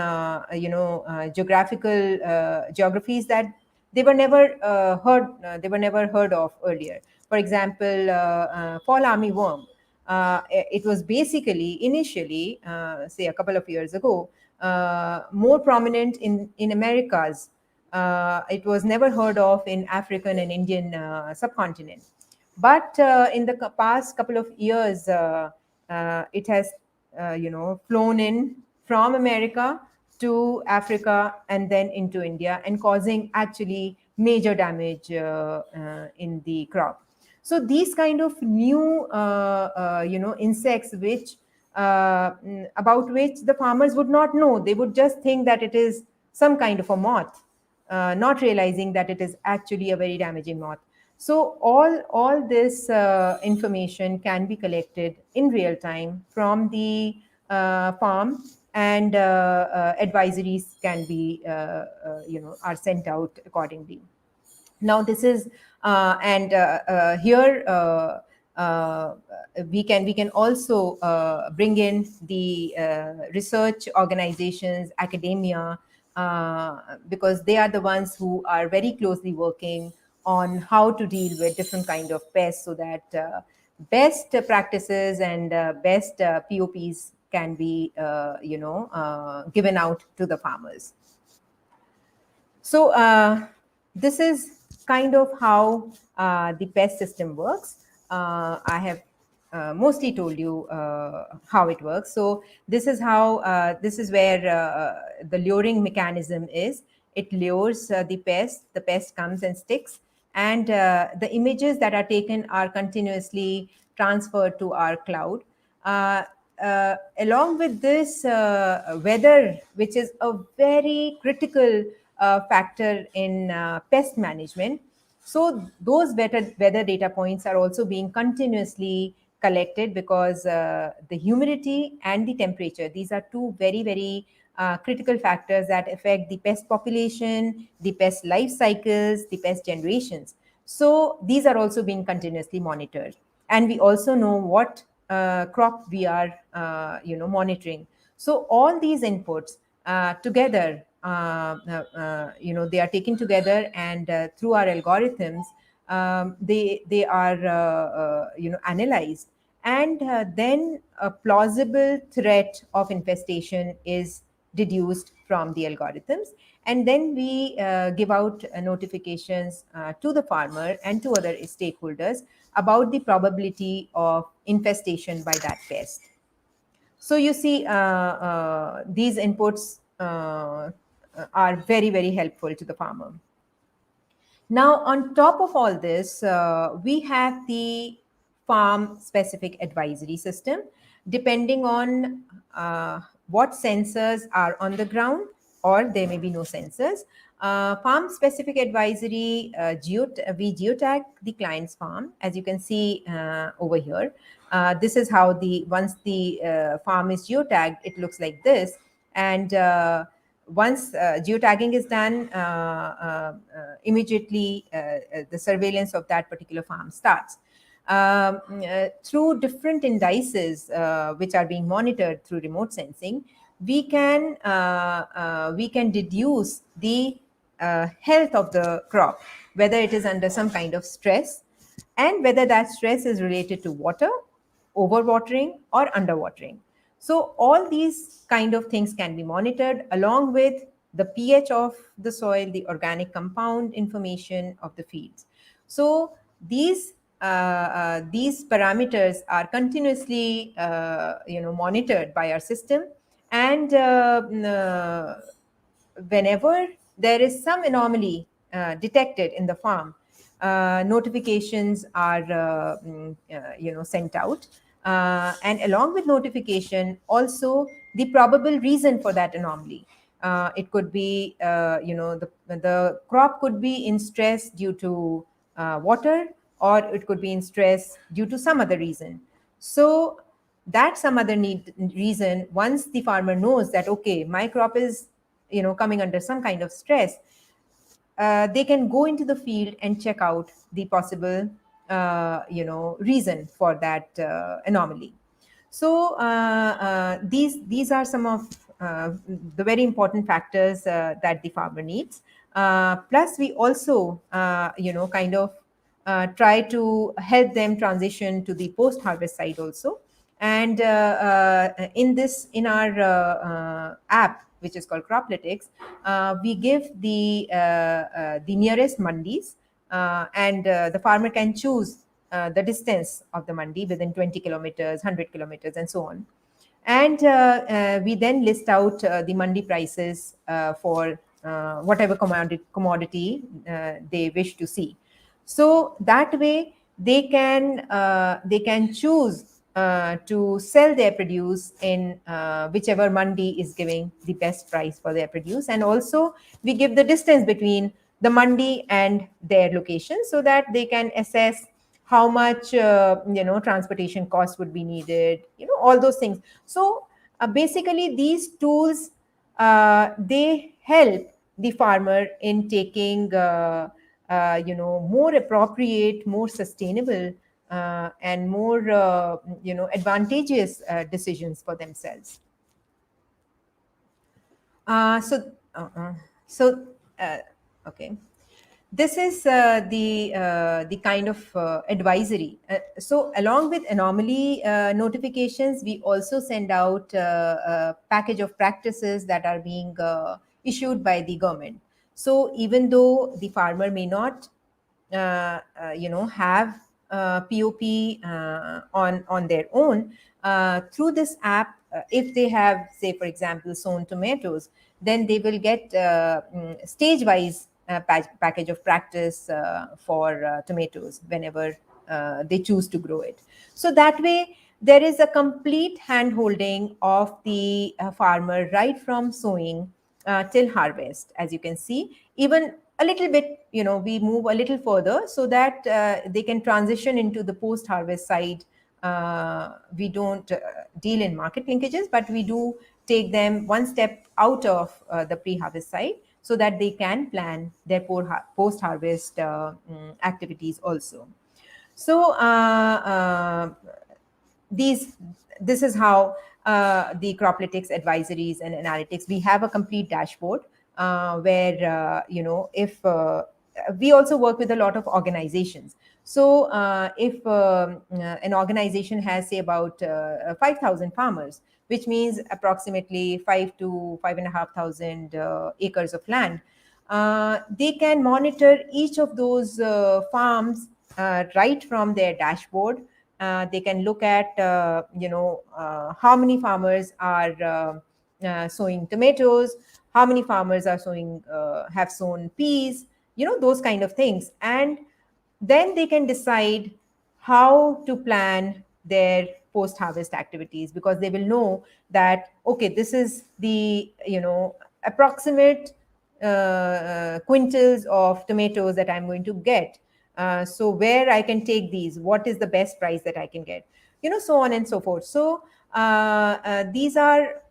geographies that they were never heard of earlier. For example, fall armyworm. It was basically initially, say a couple of years ago, more prominent in Americas. It was never heard of in African and Indian subcontinent. But in the past couple of years, it has, flown in from America to Africa and then into India, and causing actually major damage in the crop. So these kind of new, insects, which about which the farmers would not know. They would just think that it is some kind of a moth, not realizing that it is actually a very damaging moth. So all this information can be collected in real time from the farm, and advisories can be, are sent out accordingly. Now this is here we can also bring in the research organizations, academia, because they are the ones who are very closely working on how to deal with different kind of pests, so that best practices and best POPs can be given out to the farmers. So this is kind of how the pest system works. I have mostly told you how it works. So this is how, this is where the luring mechanism is. It lures the pest comes and sticks, and the images that are taken are continuously transferred to our cloud. Along with this, weather, which is a very critical factor in pest management. So those weather data points are also being continuously collected, because the humidity and the temperature, these are two very, very critical factors that affect the pest population, the pest life cycles, the pest generations. So these are also being continuously monitored. And we also know what crop we are monitoring. So all these inputs together, they are taken together, and through our algorithms, they are analyzed, and then a plausible threat of infestation is deduced from the algorithms, and then we give out notifications to the farmer and to other stakeholders about the probability of infestation by that pest. So you see, these inputs are very, very helpful to the farmer. Now, on top of all this, we have the farm-specific advisory system. Depending on what sensors are on the ground, or there may be no sensors, farm-specific advisory, we geotag the client's farm, as you can see over here. This is how once the farm is geotagged, it looks like this. And once geotagging is done, immediately the surveillance of that particular farm starts. Through different indices which are being monitored through remote sensing, we can deduce the health of the crop, whether it is under some kind of stress, and whether that stress is related to water, overwatering, or underwatering. So all these kind of things can be monitored, along with the pH of the soil, the organic compound information of the fields. So these parameters are continuously monitored by our system, and whenever there is some anomaly detected in the farm, notifications are sent out, and along with notification also the probable reason for that anomaly. It could be the crop could be in stress due to water, or it could be in stress due to some other reason. So that some other reason, once the farmer knows that, okay, my crop is coming under some kind of stress, they can go into the field and check out the possible reason for that anomaly. So these are some of the very important factors that the farmer needs. Plus we also try to help them transition to the post harvest side also. And in our app, which is called Cropletics, we give the nearest mandis, and the farmer can choose the distance of the mandi within 20 kilometers, 100 kilometers, and so on. And we then list out the mandi prices for whatever commodity they wish to see. So that way they can choose to sell their produce in whichever mandi is giving the best price for their produce. And also we give the distance between the mandi and their location, so that they can assess how much transportation costs would be needed, all those things. So basically these tools, they help the farmer in taking more appropriate, more sustainable, and more advantageous decisions for themselves. Okay, this is the kind of advisory. So along with anomaly notifications, we also send out a package of practices that are being issued by the government. So even though the farmer may not have POP on their own, through this app, if they have, say for example, sown tomatoes, then they will get stage-wise package of practice for tomatoes whenever they choose to grow it. So that way there is a complete hand-holding of the farmer right from sowing till harvest. As you can see, even a little bit, we move a little further so that they can transition into the post-harvest side. We don't deal in market linkages, but we do take them one step out of the pre-harvest side, so that they can plan their post-harvest activities also. So this is how the Cropletics advisories and analytics. We have a complete dashboard where if we also work with a lot of organizations. So if an organization has, say, about 5,000 farmers, which means approximately 5 to 5,500 acres of land, they can monitor each of those farms right from their dashboard. They can look at how many farmers are sowing tomatoes, how many farmers are have sown peas, those kind of things. And then they can decide how to plan their post-harvest activities, because they will know that, okay, this is the approximate quintals of tomatoes that I'm going to get. So where I can take these, what is the best price that I can get, so on and so forth. So these are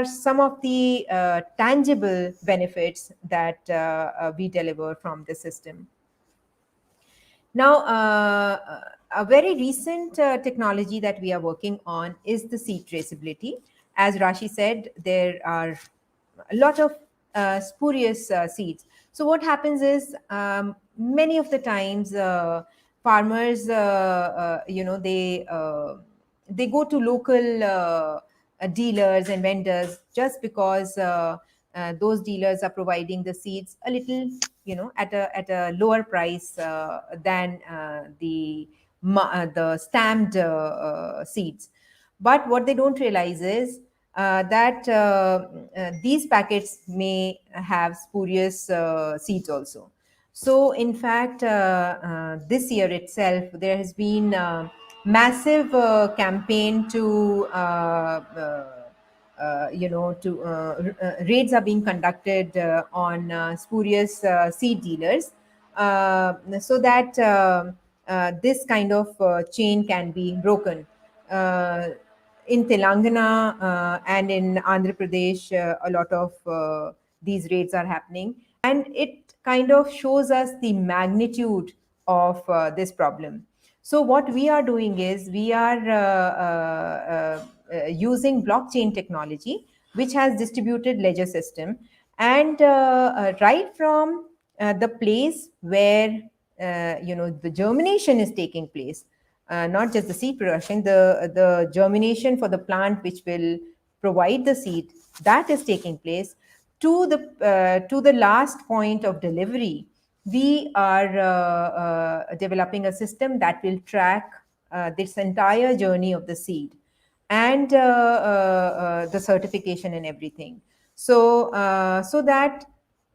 some of the tangible benefits that we deliver from the system. Now, a very recent technology that we are working on is the seed traceability. As Rashi said, there are a lot of spurious seeds. So what happens is, many of the times farmers, they go to local dealers and vendors just because those dealers are providing the seeds a little, at a lower price than the stamped seeds. But what they don't realize is that these packets may have spurious seeds also. So, in fact, this year itself, there has been a massive campaign to, raids are being conducted on spurious seed dealers, so that this kind of chain can be broken. In Telangana and in Andhra Pradesh, a lot of these raids are happening, and it kind of shows us the magnitude of this problem. So what we are doing is we are using blockchain technology, which has distributed ledger system, and right from the place where the germination is taking place, not just the seed production, the germination for the plant which will provide the seed, that is taking place, to the last point of delivery. We are developing a system that will track this entire journey of the seed, and the certification and everything. So that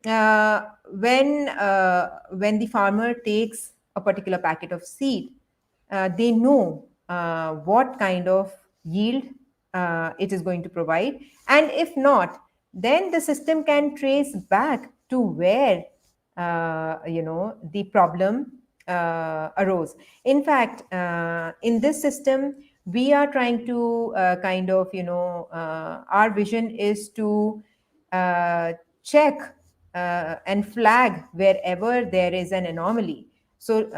when the farmer takes a particular packet of seed, they know what kind of yield it is going to provide, and if not, then the system can trace back to where the problem arose. In fact, in this system, we are trying to our vision is to check and flag wherever there is an anomaly. So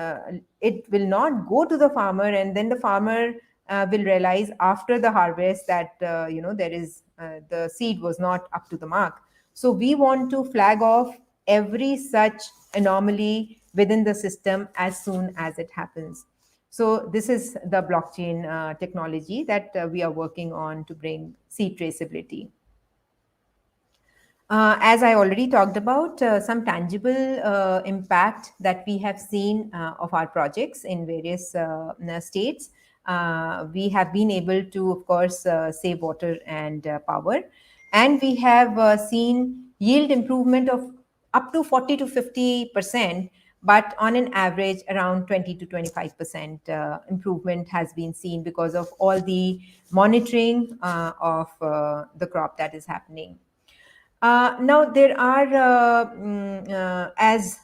it will not go to the farmer, and then the farmer will realize after the harvest that there is the seed was not up to the mark. So we want to flag off every such anomaly within the system as soon as it happens. So this is the blockchain technology that we are working on to bring seed traceability. As I already talked about, some tangible impact that we have seen of our projects in various states. We have been able to, of course, save water and power. And we have seen yield improvement of up to 40 to 50%, but on an average, around 20 to 25% improvement has been seen because of all the monitoring of the crop that is happening. Now, there are, as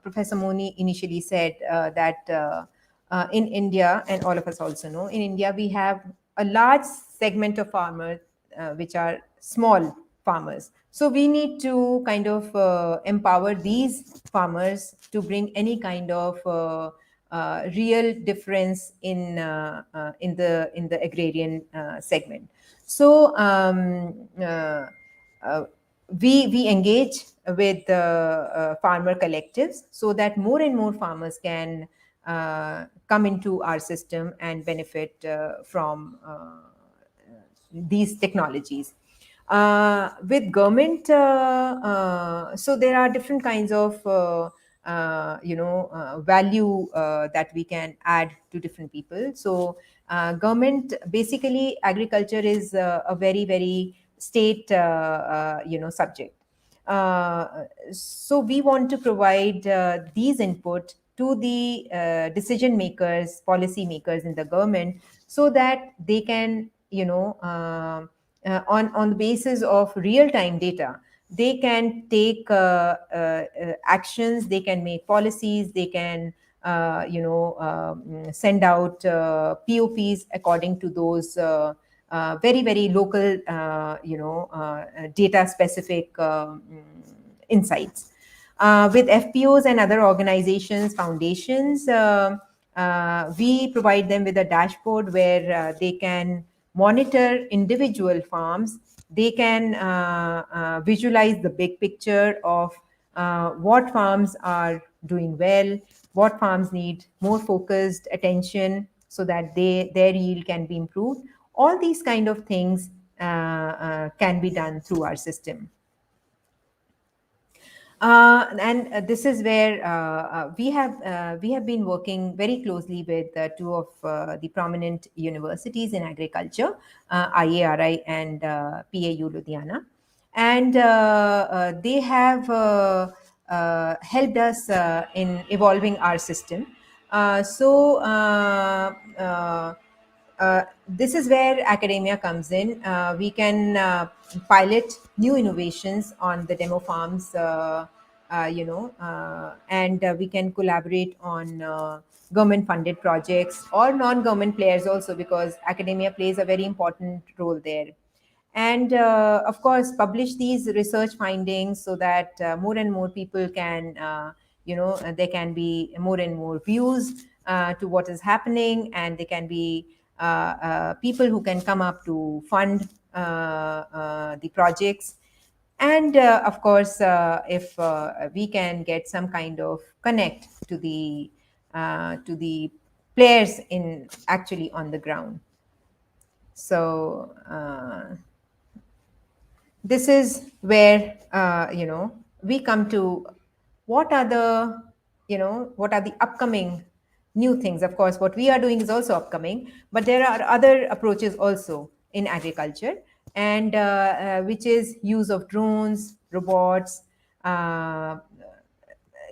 Professor Moni initially said, that in India, and all of us also know, in India, we have a large segment of farmers which are small farmers. So we need to kind of empower these farmers to bring any kind of real difference in the agrarian segment. So we engage with farmer collectives so that more and more farmers can come into our system and benefit from these technologies. With government, so there are different kinds of value that we can add to different people. So government, basically agriculture is a very, very state subject. So we want to provide these input to the decision makers, policy makers in the government, so that they can on the basis of real-time data, they can take actions, they can make policies, they can send out POPs according to those very, very local data specific insights. With FPOs and other organizations, foundations, we provide them with a dashboard where they can monitor individual farms. They can visualize the big picture of what farms are doing well, what farms need more focused attention so that their yield can be improved. All these kind of things can be done through our system. And this is where we have been working very closely with two of the prominent universities in agriculture, IARI and PAU Ludhiana, and they have helped us in evolving our system. This is where academia comes in. We can pilot new innovations on the demo farms, and we can collaborate on government-funded projects or non-government players also, because academia plays a very important role there. And of course, publish these research findings so that more and more people can, there can be more and more views to what is happening, and there can be people who can come up to fund the projects. And of course, if we can get some kind of connect to the players in actually on the ground. So this is where we come to what are the upcoming new things. Of course, what we are doing is also upcoming, but there are other approaches also in agriculture, and which is use of drones, robots,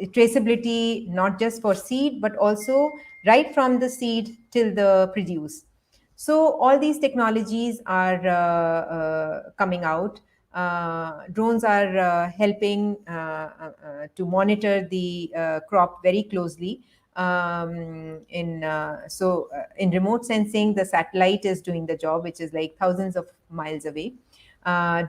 traceability, not just for seed but also right from the seed till the produce. So all these technologies are coming out. Drones are helping to monitor the crop very closely. In remote sensing, the satellite is doing the job, which is like thousands of miles away.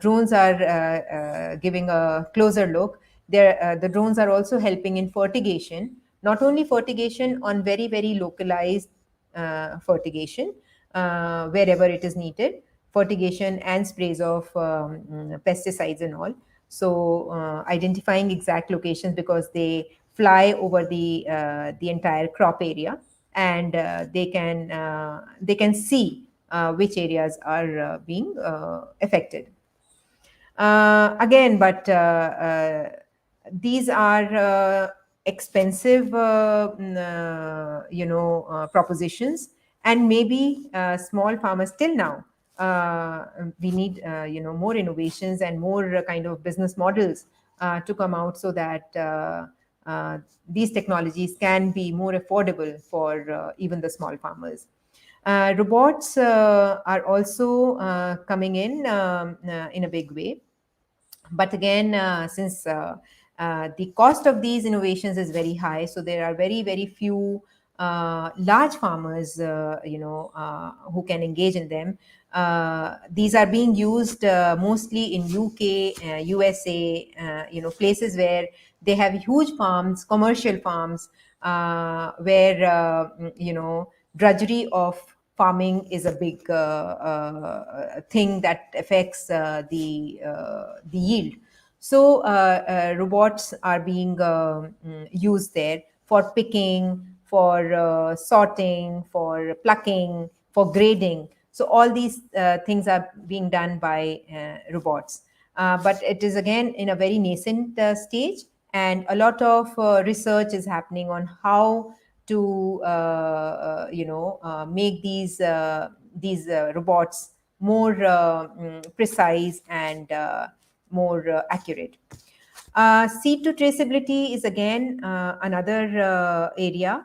Drones are giving a closer look. The drones are also helping in fertigation, not only fertigation on very, very localized fertigation, wherever it is needed, fertigation and sprays of pesticides and all. So identifying exact locations, because they fly over the entire crop area, and they can see which areas are being affected. Again, but these are expensive, propositions, and maybe small farmers till now. We need, more innovations and more kind of business models to come out, so that these technologies can be more affordable for even the small farmers. Robots are also coming in a big way. But again, since the cost of these innovations is very high, so there are very, very few large farmers, who can engage in them. These are being used mostly in UK, USA, places where they have huge farms, commercial farms, where drudgery of farming is a big thing that affects the yield. So robots are being used there for picking, for sorting, for plucking, for grading. So all these things are being done by robots. But it is again in a very nascent stage, and a lot of research is happening on how to make these robots more precise and more accurate. Seed to traceability is again another area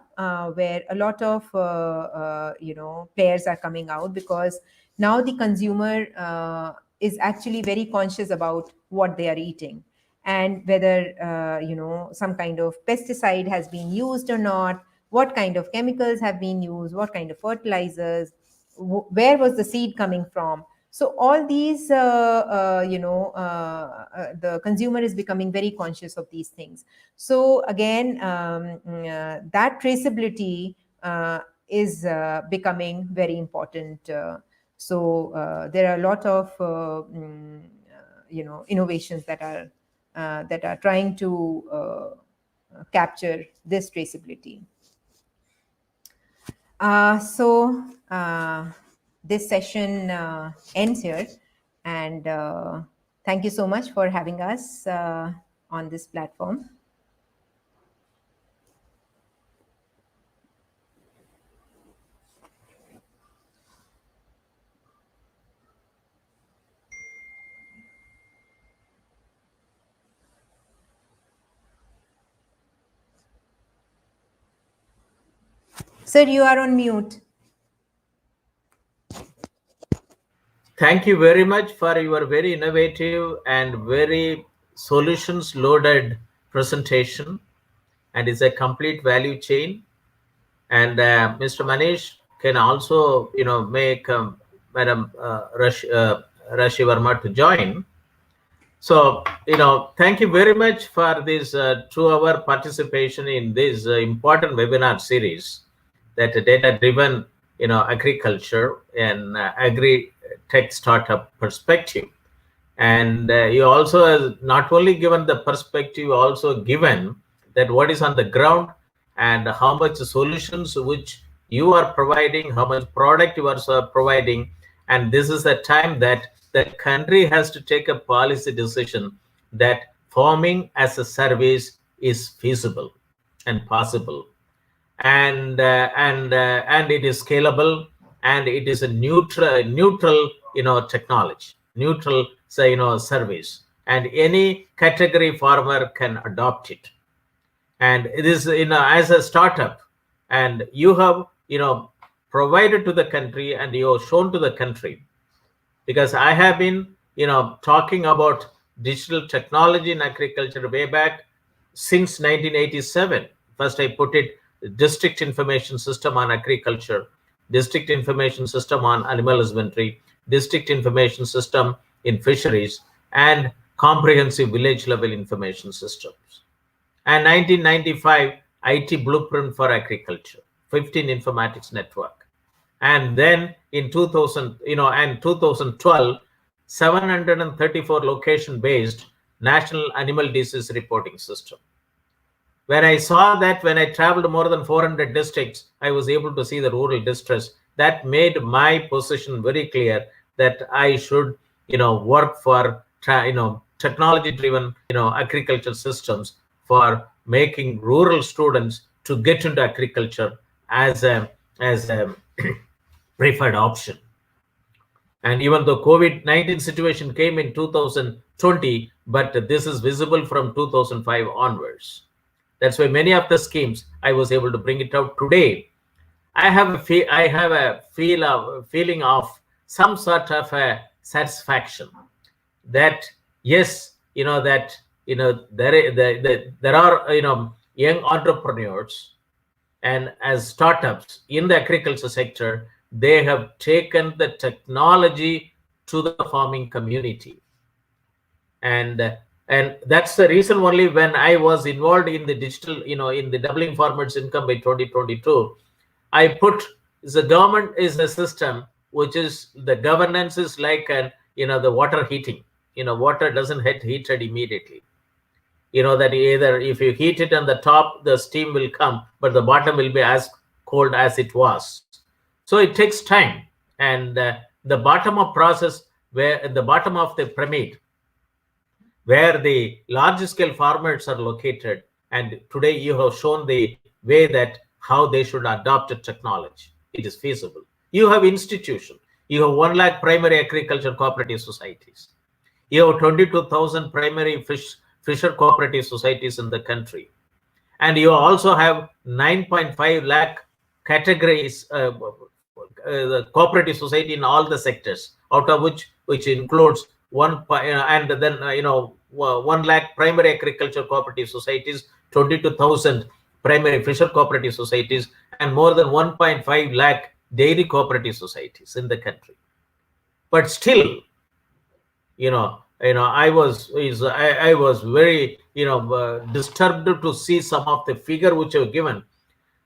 where a lot of players are coming out, because now the consumer is actually very conscious about what they are eating, and whether some kind of pesticide has been used or not, what kind of chemicals have been used, what kind of fertilizers, where was the seed coming from. So all these, the consumer is becoming very conscious of these things. So again, that traceability is becoming very important. There are a lot of innovations that are trying to capture this traceability. This session ends here, and thank you so much for having us on this platform. Sir, you are on mute. Thank you very much for your very innovative and very solutions loaded presentation. And it's a complete value chain. And Mr. Manish can also, make Madam Rashi Verma to join. So, thank you very much for this 2-hour participation in this important webinar series, that data-driven, agriculture and agri-tech startup perspective. And you also have not only given the perspective, also given that what is on the ground and how much solutions which you are providing, how much product you are providing. And this is the time that the country has to take a policy decision that farming as a service is feasible and possible, and it is scalable, and it is a neutral technology, neutral service, and any category farmer can adopt it. And it is as a startup, and you have provided to the country, and you have shown to the country, because I have been talking about digital technology in agriculture way back since 1987. First I put it district information system on agriculture, district information system on animal husbandry, district information system in fisheries, and comprehensive village level information systems. And 1995 IT blueprint for agriculture, 15 informatics network. And then in 2000, and 2012, 734 location based national animal disease reporting system. When I saw that, when I traveled more than 400 districts, I was able to see the rural distress. That made my position very clear that I should, work for, technology-driven, agriculture systems for making rural students to get into agriculture as a preferred option. And even though COVID-19 situation came in 2020, but this is visible from 2005 onwards. That's why many of the schemes I was able to bring it out today. I have a feeling of some sort of a satisfaction that yes, there are young entrepreneurs, and as startups in the agriculture sector, they have taken the technology to the farming community. And that's the reason only when I was involved in the digital, in the doubling farmers' income by 2022, I put the government is a system which is the governance is like the water heating. Water doesn't get heated immediately. That either if you heat it on the top, the steam will come, but the bottom will be as cold as it was. So it takes time. And the bottom of process, where at the bottom of the pyramid, where the large scale farmers are located. And today you have shown the way that how they should adopt a technology. It is feasible. You have institution. You have 1 lakh primary agriculture cooperative societies. You have 22,000 primary fisher cooperative societies in the country. And you also have 9.5 lakh categories, the cooperative society in all the sectors, out of which includes 1 lakh primary agriculture cooperative societies, 22,000 primary fisher cooperative societies, and more than 1.5 lakh dairy cooperative societies in the country. But still, I was very disturbed to see some of the figure which are given.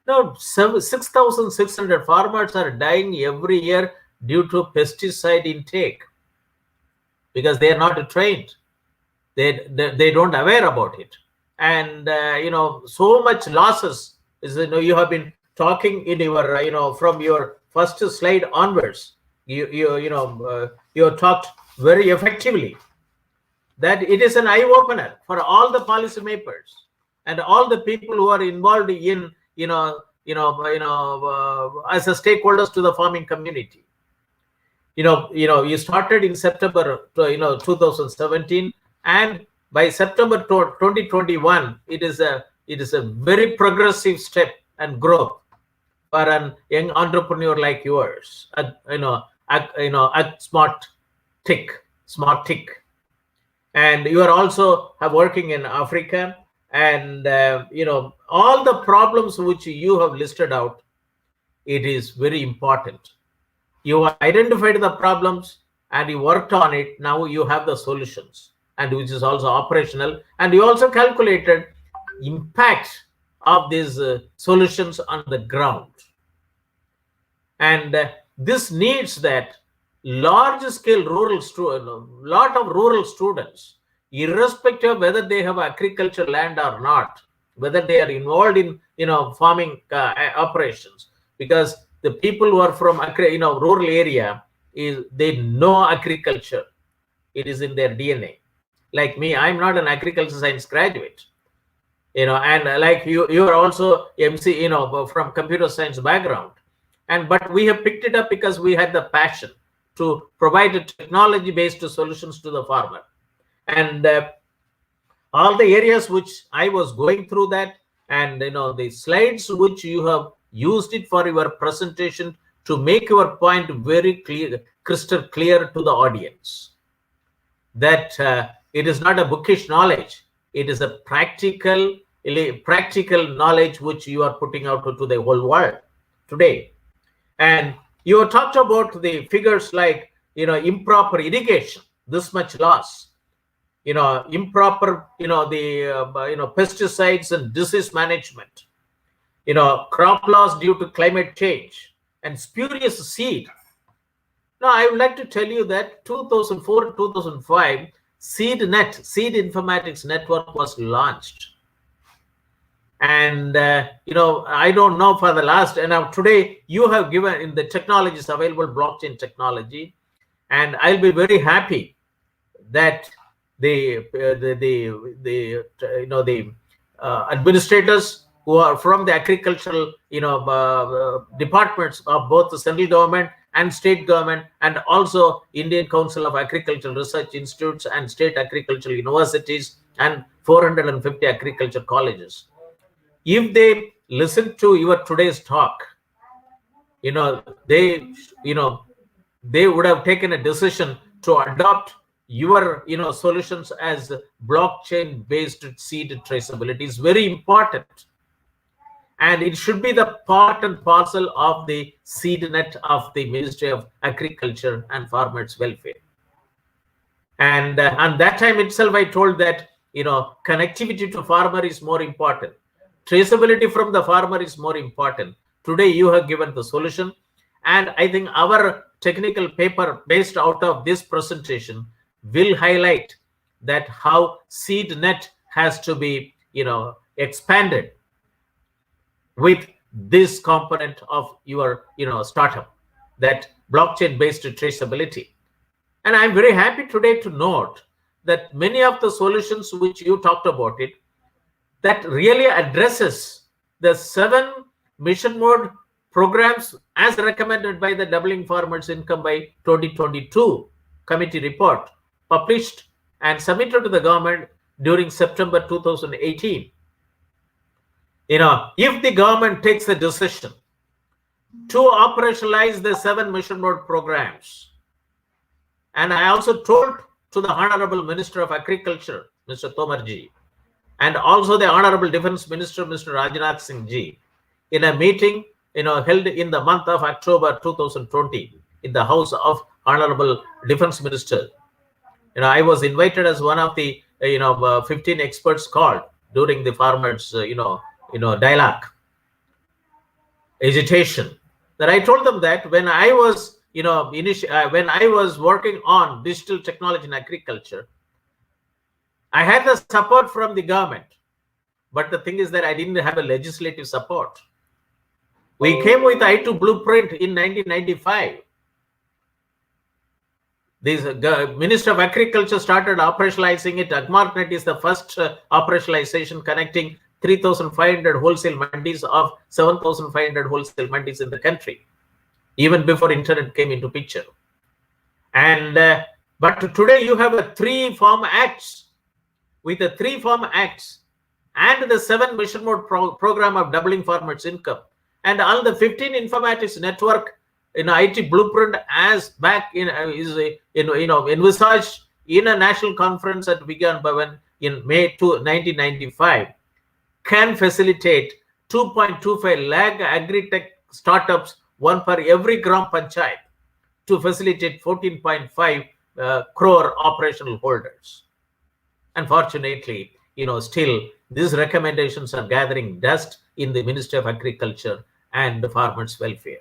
Now 6,600 farmers are dying every year due to pesticide intake, because they are not trained. They don't aware about it. And so much losses is, you have been talking in your from your first slide onwards, you talked very effectively that it is an eye opener for all the policymakers and all the people who are involved in as a stakeholders to the farming community. You started in September 2017, and by September 2021, it is a very progressive step and growth. for an young entrepreneur like yours, smart tick, and you are also working in Africa, and all the problems which you have listed out, it is very important. You identified the problems and you worked on it. Now you have the solutions, and which is also operational, and you also calculated impact of these solutions on the ground. And this needs that large scale lot of rural students, irrespective of whether they have agriculture land or not, whether they are involved in farming operations, because the people who are from rural area, they know agriculture. It is in their DNA. Like me, I'm not an agriculture science graduate, and like you are also MC, from computer science background, but we have picked it up because we had the passion to provide technology based solutions to the farmer. And all the areas which I was going through that, and the slides which you have used it for your presentation to make your point very clear, crystal clear to the audience, that it is not a bookish knowledge, it is a practical knowledge which you are putting out to the whole world today. And you talked about the figures like improper irrigation, this much loss, improper pesticides and disease management, crop loss due to climate change, and spurious seed. Now I would like to tell you that 2004 to 2005 Seed Informatics network was launched. And I don't know for the last, and now today you have given in the technologies available, blockchain technology, and I'll be very happy that the administrators who are from the agricultural departments of both the central government and state government, and also Indian Council of Agricultural Research Institutes and state agricultural universities and 450 agriculture colleges, if they listen to your today's talk, they would have taken a decision to adopt your solutions as blockchain based seed traceability. Is very important, and it should be the part and parcel of the seed net of the Ministry of Agriculture and Farmers Welfare. And that time itself I told that connectivity to farmer is more important, traceability from the farmer is more important. Today you have given the solution, and I think our technical paper based out of this presentation will highlight that how seed net has to be expanded with this component of your startup, that blockchain based traceability. And I'm very happy today to note that many of the solutions which you talked about it, that really addresses the 7 mission mode programs as recommended by the Doubling Farmers' Income by 2022 committee report, published and submitted to the government during September 2018. If the government takes the decision to operationalize the 7 mission mode programs, and I also told to the Honorable Minister of Agriculture, Mr. Tomarji, and also the Honorable Defense Minister, Mr. Rajnath Singh ji, in a meeting held in the month of October 2020 in the House of Honorable Defense Minister. I was invited as one of the 15 experts called during the farmers dialogue agitation, that I told them that when I was when I was working on digital technology in agriculture, I had the support from the government, but the thing is that I didn't have a legislative support. We came with I2 blueprint in 1995. This Minister of Agriculture started operationalizing it. AgSmartic is the first operationalization, connecting 3,500 wholesale mandis of 7,500 wholesale mandis in the country, even before internet came into picture. And but today you have a 3 farm acts. With the 3 farm acts and the 7 mission mode program of doubling farmers' income, and all the 15 informatics network in IT blueprint as back in is envisaged in a national conference at Vigyan Bhavan in May 1995 can facilitate 2.25 lakh AgriTech startups, one per every Gram Panchayat, to facilitate 14.5 crore operational holders. Unfortunately, still these recommendations are gathering dust in the Ministry of Agriculture and the farmers' welfare.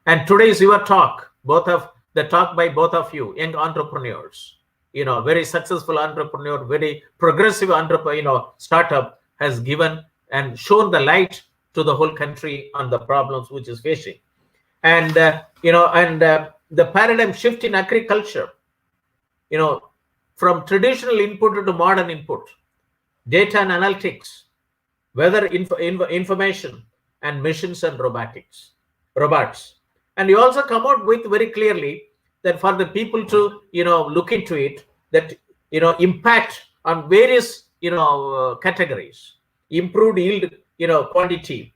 And today is your talk, the talk by both of you, young entrepreneurs. Very successful entrepreneur, very progressive entrepreneur, startup has given and shown the light to the whole country on the problems which is facing. And the paradigm shift in agriculture, from traditional input to modern input, data and analytics, weather information, and machines and robots. And you also come out with very clearly that for the people to look into it, that impact on various categories, improved yield quantity,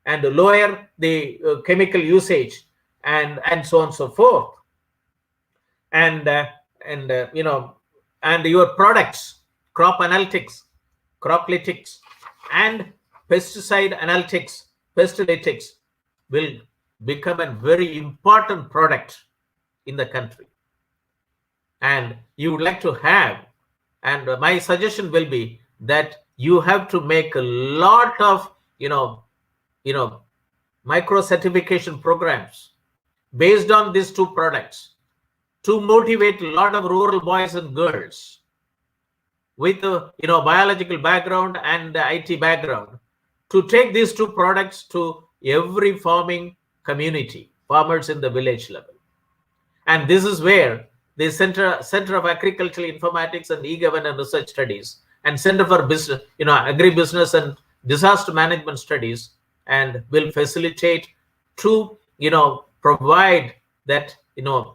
and lower the chemical usage, and so on and so forth, and your products, crop analytics, and pesticide analytics, pestilytics will become a very important product in the country. And you would like to have, and my suggestion will be that you have to make a lot of micro certification programs based on these two products to motivate a lot of rural boys and girls with biological background and IT background to take these two products to every farming community, farmers in the village level. And this is where the Center of Agricultural Informatics and E-Governance Research Studies and Center for Business, Agribusiness and Disaster Management Studies, and will facilitate to provide that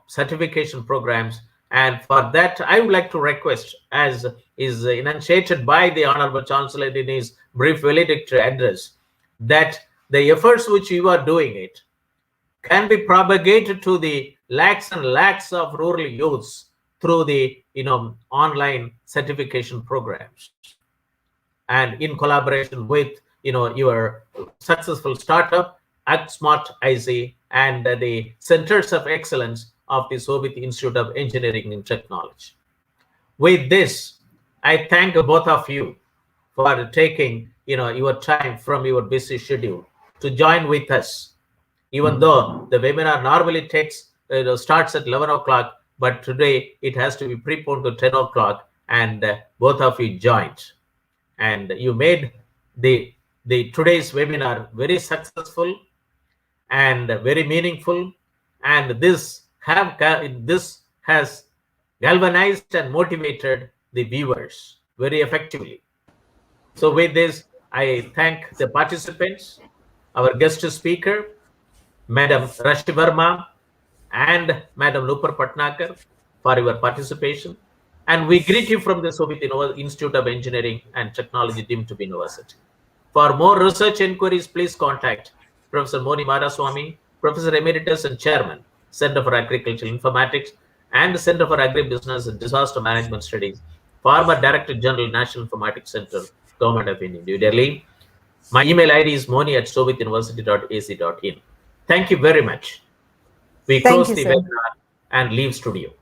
certification programs. And for that, I would like to request, as is enunciated by the Honorable Chancellor in his brief valedictory address, that the efforts which you are doing it can be propagated to the lakhs and lakhs of rural youths through the online certification programs, and in collaboration with your successful startup AgSmartic and the centers of excellence of the Shobhit Institute of Engineering and Technology. With this, I thank both of you for taking your time from your busy schedule to join with us, even though the webinar normally starts at 11 o'clock, but today it has to be preponed to 10 o'clock, and both of you joined, and you made the today's webinar very successful and very meaningful, and this has galvanized and motivated the viewers very effectively. So with this, I thank the participants, our guest speaker, Madam Rashi Verma and Madam Nupur Bhatnagar, for your participation. And we greet you from the Shobhit Institute of Engineering and Technology, deemed to be university. For more research inquiries, please contact Professor Moni, Professor Emeritus and Chairman, Center for Agricultural Informatics and Center for Agribusiness and Disaster Management Studies, former Director General, National Informatics Center, Government of India, New Delhi. My email ID is moni@shobhituniversity.ac.in. Thank you very much. We close the webinar and leave studio.